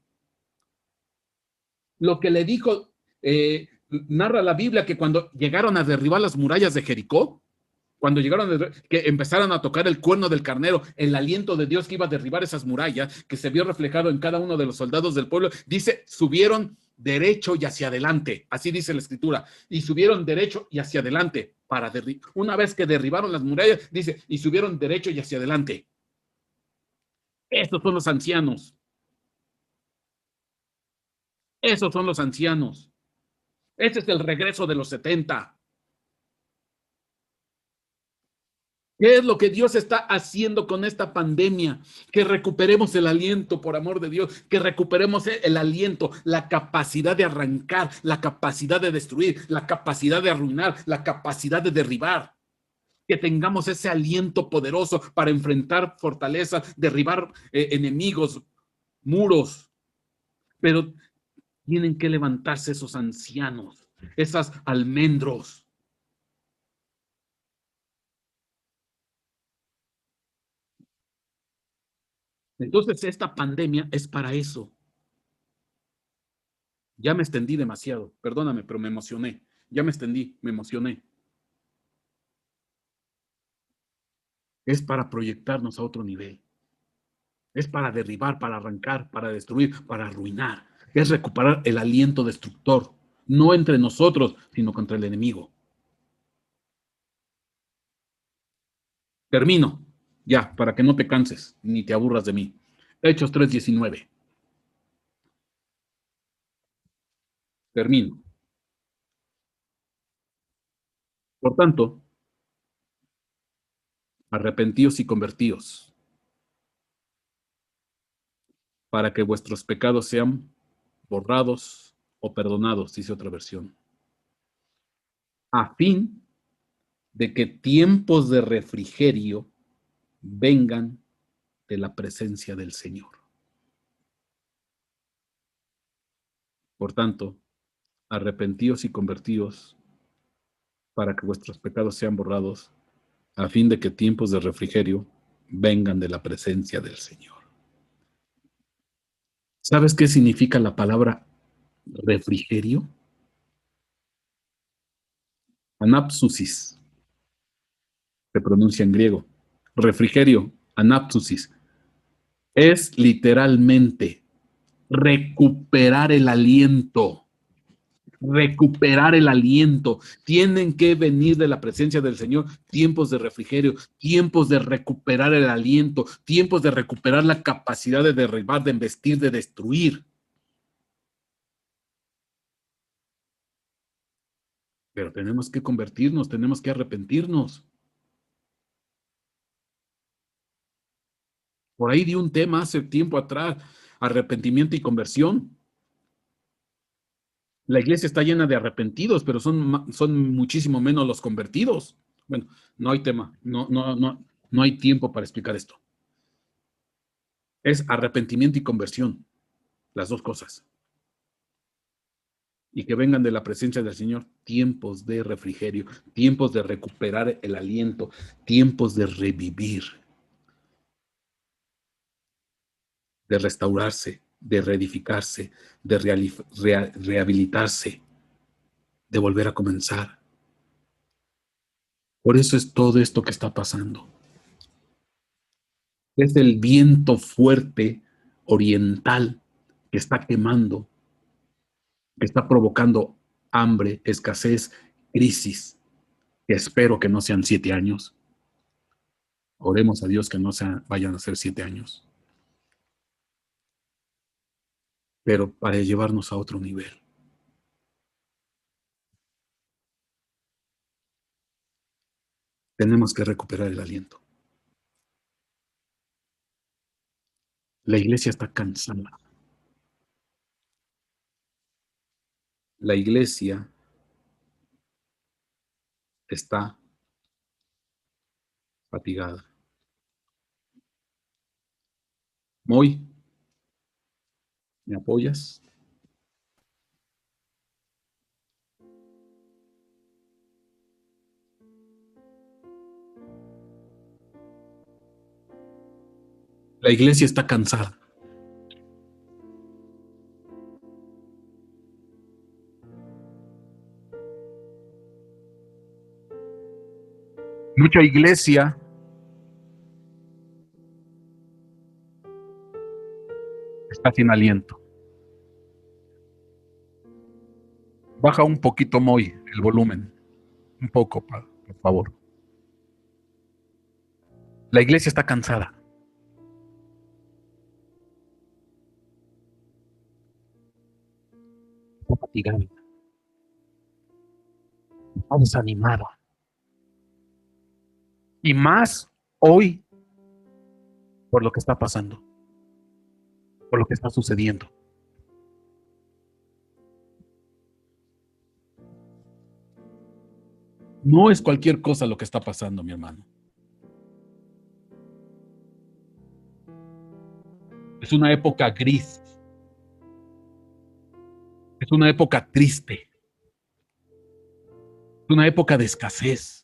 Lo que le dijo, narra la Biblia que cuando llegaron a derribar las murallas de Jericó, cuando llegaron, que empezaron a tocar el cuerno del carnero, el aliento de Dios que iba a derribar esas murallas, que se vio reflejado en cada uno de los soldados del pueblo, dice, subieron derecho y hacia adelante, así dice la escritura, y subieron derecho y hacia adelante, para una vez que derribaron las murallas, dice, y subieron derecho y hacia adelante. Estos son los ancianos, esos son los ancianos. Este es el regreso de los 70. ¿Qué es lo que Dios está haciendo con esta pandemia? Que recuperemos el aliento, por amor de Dios, que recuperemos el aliento, la capacidad de arrancar, la capacidad de destruir, la capacidad de arruinar, la capacidad de derribar. Que tengamos ese aliento poderoso para enfrentar fortalezas, derribar enemigos, muros. Pero tienen que levantarse esos ancianos, esos almendros. Entonces, esta pandemia es para eso. Ya me extendí demasiado, perdóname, pero me emocioné. Ya me extendí, me emocioné. es para proyectarnos a otro nivel. Es para derribar, para arrancar, para destruir, para arruinar. Es recuperar el aliento destructor, no entre nosotros, sino contra el enemigo. Termino, ya, para que no te canses ni te aburras de mí. Hechos 3:19. Termino. Por tanto, arrepentíos y convertíos, para que vuestros pecados sean borrados o perdonados, dice otra versión, a fin de que tiempos de refrigerio vengan de la presencia del Señor. Por tanto, arrepentíos y convertíos para que vuestros pecados sean borrados, a fin de que tiempos de refrigerio vengan de la presencia del Señor. ¿Sabes qué significa la palabra refrigerio? Anapsusis, se pronuncia en griego. Refrigerio, anapsusis, es literalmente recuperar el aliento. Recuperar el aliento. Tienen que venir de la presencia del Señor tiempos de refrigerio, tiempos de recuperar el aliento, tiempos de recuperar la capacidad de derribar, de embestir, de destruir. Pero tenemos que convertirnos, tenemos que arrepentirnos. Por ahí di un tema hace tiempo atrás, arrepentimiento y conversión. La iglesia está llena de arrepentidos, pero son muchísimo menos los convertidos. Bueno, no hay tema, no hay tiempo para explicar esto. Es arrepentimiento y conversión, las dos cosas. Y que vengan de la presencia del Señor tiempos de refrigerio, tiempos de recuperar el aliento, tiempos de revivir, de restaurarse, de reedificarse, de rehabilitarse, de volver a comenzar. Por eso es todo esto que está pasando. Es el viento fuerte oriental que está quemando, que está provocando hambre, escasez, crisis. Espero que no sean 7 años. Oremos a Dios que no vayan a ser 7 años. Pero para llevarnos a otro nivel. Tenemos que recuperar el aliento. La iglesia está cansada. La iglesia está fatigada. Moy, ¿me apoyas? La iglesia está cansada. Mucha iglesia está sin aliento. Baja un poquito, Moy, el volumen. Un poco, por favor. La iglesia está cansada. Está fatigada. Está desanimada. Y más hoy por lo que está pasando, por lo que está sucediendo. No es cualquier cosa lo que está pasando, mi hermano. Es una época gris. Es una época triste. Es una época de escasez,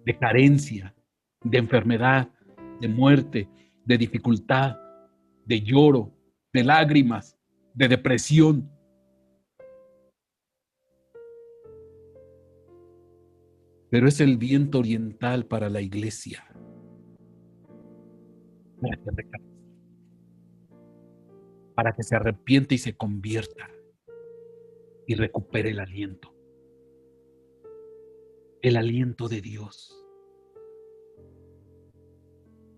de carencia, de enfermedad, de muerte, de dificultad, de lloro, de lágrimas, de depresión. Pero es el viento oriental para la iglesia. para que se arrepiente y se convierta y recupere el aliento. El aliento de Dios.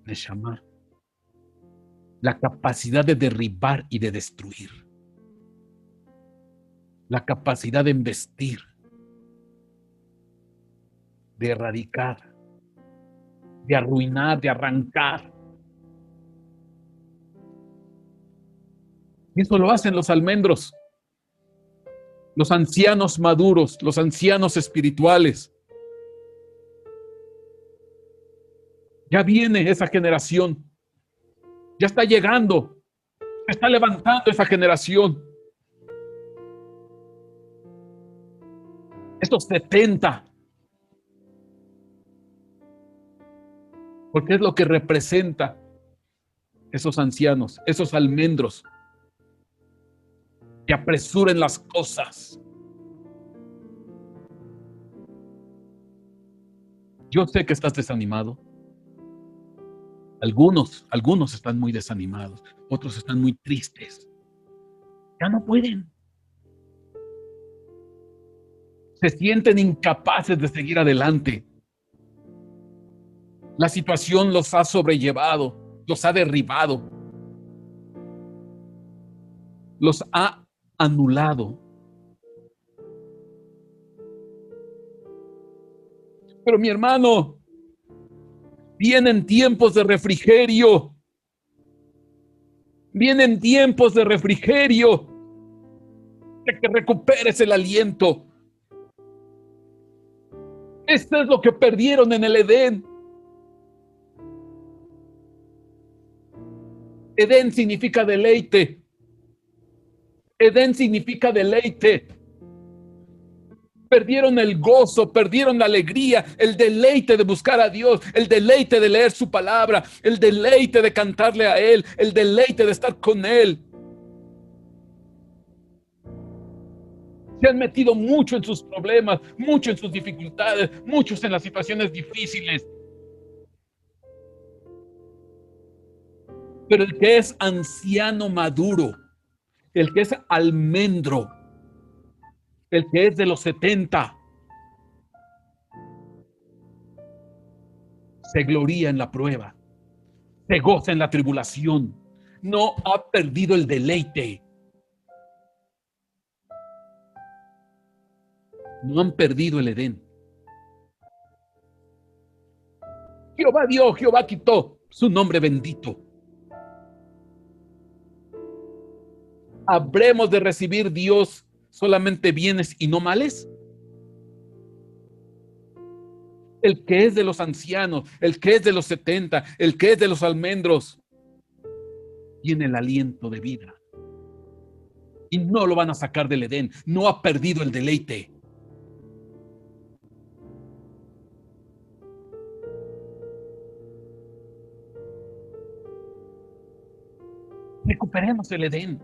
Neshama. La capacidad de derribar y de destruir. La capacidad de embestir, de erradicar, de arruinar, de arrancar. Y eso lo hacen los almendros, los ancianos maduros, los ancianos espirituales. Ya viene esa generación, ya está llegando, se está levantando esa generación. Estos 70, porque es lo que representa esos ancianos, esos almendros, que apresuren las cosas. Yo sé que estás desanimado. Algunos están muy desanimados, otros están muy tristes. Ya no pueden. Se sienten incapaces de seguir adelante. La situación los ha sobrellevado, los ha derribado, los ha anulado. Pero mi hermano, vienen tiempos de refrigerio. Vienen tiempos de refrigerio. De que recuperes el aliento. Esto es lo que perdieron en el Edén. Edén significa deleite. Edén significa deleite. Perdieron el gozo, perdieron la alegría, el deleite de buscar a Dios, el deleite de leer su palabra, el deleite de cantarle a Él, el deleite de estar con Él. Se han metido mucho en sus problemas, mucho en sus dificultades, muchos en las situaciones difíciles. Pero el que es anciano maduro, el que es almendro, el que es de los 70, se gloría en la prueba, se goza en la tribulación, no ha perdido el deleite. No han perdido el Edén. Jehová dio, Jehová quitó, su nombre bendito. ¿Habremos de recibir Dios solamente bienes y no males? El que es de los ancianos, el que es de los 70, el que es de los almendros, tiene el aliento de vida. Y no lo van a sacar del Edén, no ha perdido el deleite. Recuperemos el Edén.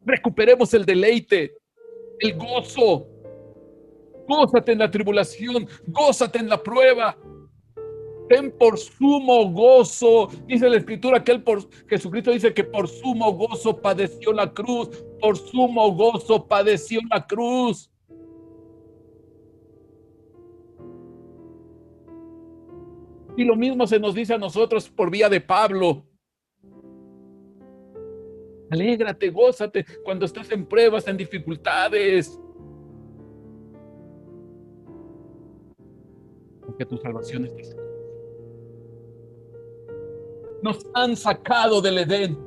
Recuperemos el deleite, el gozo. Gózate en la tribulación, gózate en la prueba. Ten por sumo gozo. Dice la Escritura que Jesucristo dice que por sumo gozo padeció la cruz. Por sumo gozo padeció la cruz. Y lo mismo se nos dice a nosotros por vía de Pablo. Alégrate, gózate cuando estás en pruebas, en dificultades. Porque tu salvación es Cristo. Nos han sacado del Edén.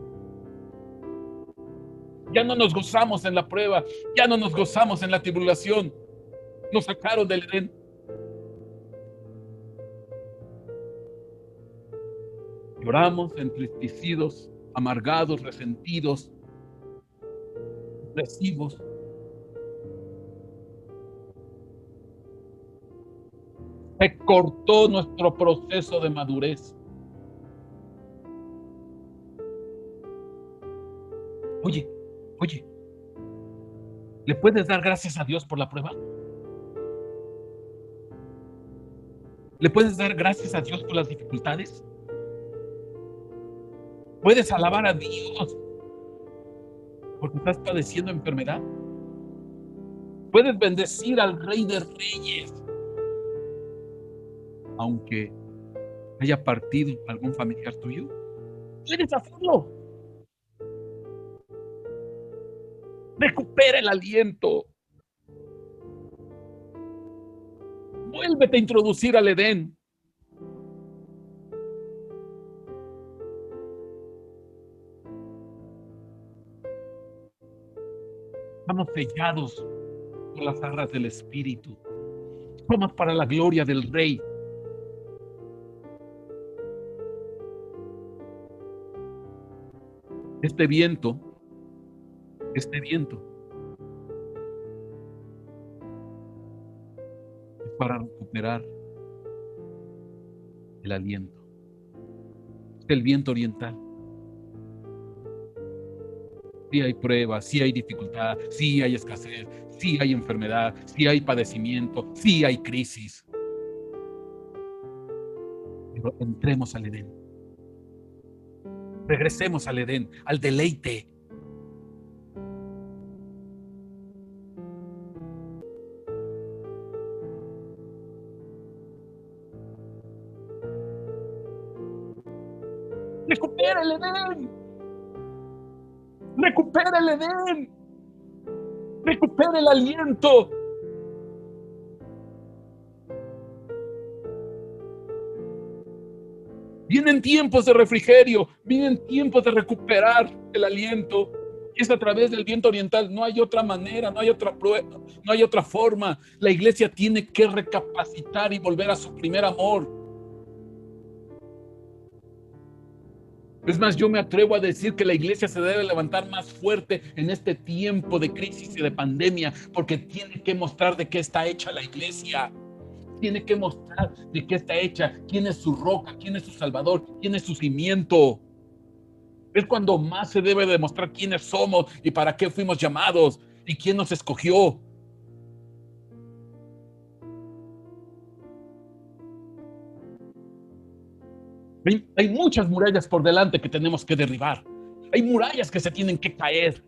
Ya no nos gozamos en la prueba, ya no nos gozamos en la tribulación. Nos sacaron del Edén. Lloramos entristecidos, amargados, resentidos, depresivos. Se cortó nuestro proceso de madurez. Oye, ¿le puedes dar gracias a Dios por la prueba? ¿Le puedes dar gracias a Dios por las dificultades? Puedes alabar a Dios porque estás padeciendo enfermedad. Puedes bendecir al Rey de Reyes, aunque haya partido algún familiar tuyo. Puedes hacerlo. Recupera el aliento. Vuélvete a introducir al Edén. Estamos sellados por las arras del Espíritu. Somos para la gloria del Rey. Este viento es para recuperar el aliento. Es el viento oriental. Sí hay pruebas, sí hay dificultad, sí hay escasez, sí hay enfermedad, sí hay padecimiento, sí hay crisis. Pero entremos al Edén. Regresemos al Edén, al deleite. Recupera el Edén. Recupera el Edén. Recupera el aliento. Vienen tiempos de refrigerio, vienen tiempos de recuperar el aliento. Y es a través del viento oriental. No hay otra manera, no hay otra prueba, no hay otra forma. La iglesia tiene que recapacitar y volver a su primer amor. Es más, yo me atrevo a decir que la iglesia se debe levantar más fuerte en este tiempo de crisis y de pandemia, porque tiene que mostrar de qué está hecha la iglesia. Tiene que mostrar de qué está hecha, quién es su roca, quién es su salvador, quién es su cimiento. Es cuando más se debe demostrar quiénes somos y para qué fuimos llamados y quién nos escogió. Hay muchas murallas por delante que tenemos que derribar. Hay murallas que se tienen que caer.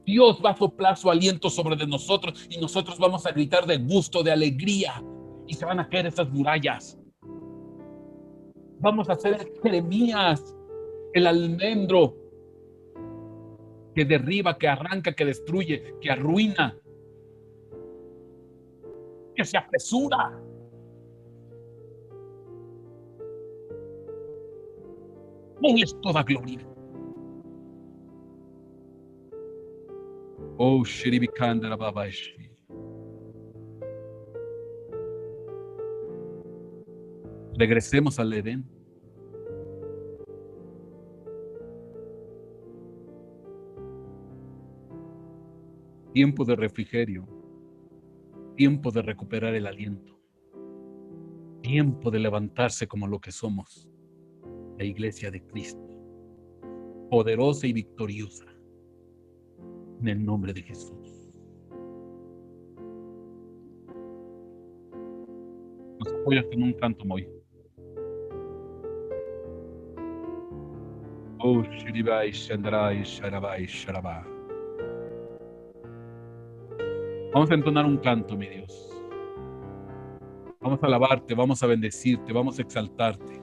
Dios va a soplar su aliento sobre de nosotros y nosotros vamos a gritar de gusto, de alegría, y se van a caer esas murallas. Vamos a hacer Jeremías, el almendro que derriba, que arranca, que destruye, que arruina, que se apresura. Él es toda gloria. Oh, Shiribikandara Babashi. Regresemos al Edén. Tiempo de refrigerio. Tiempo de recuperar el aliento. Tiempo de levantarse como lo que somos. La iglesia de Cristo. Poderosa y victoriosa. En el nombre de Jesús. Nos apoyas en un canto muy. Oh, Shiribai, Shandarai, Sharabai, Sharabah. Vamos a entonar un canto, mi Dios. Vamos a alabarte, vamos a bendecirte, vamos a exaltarte.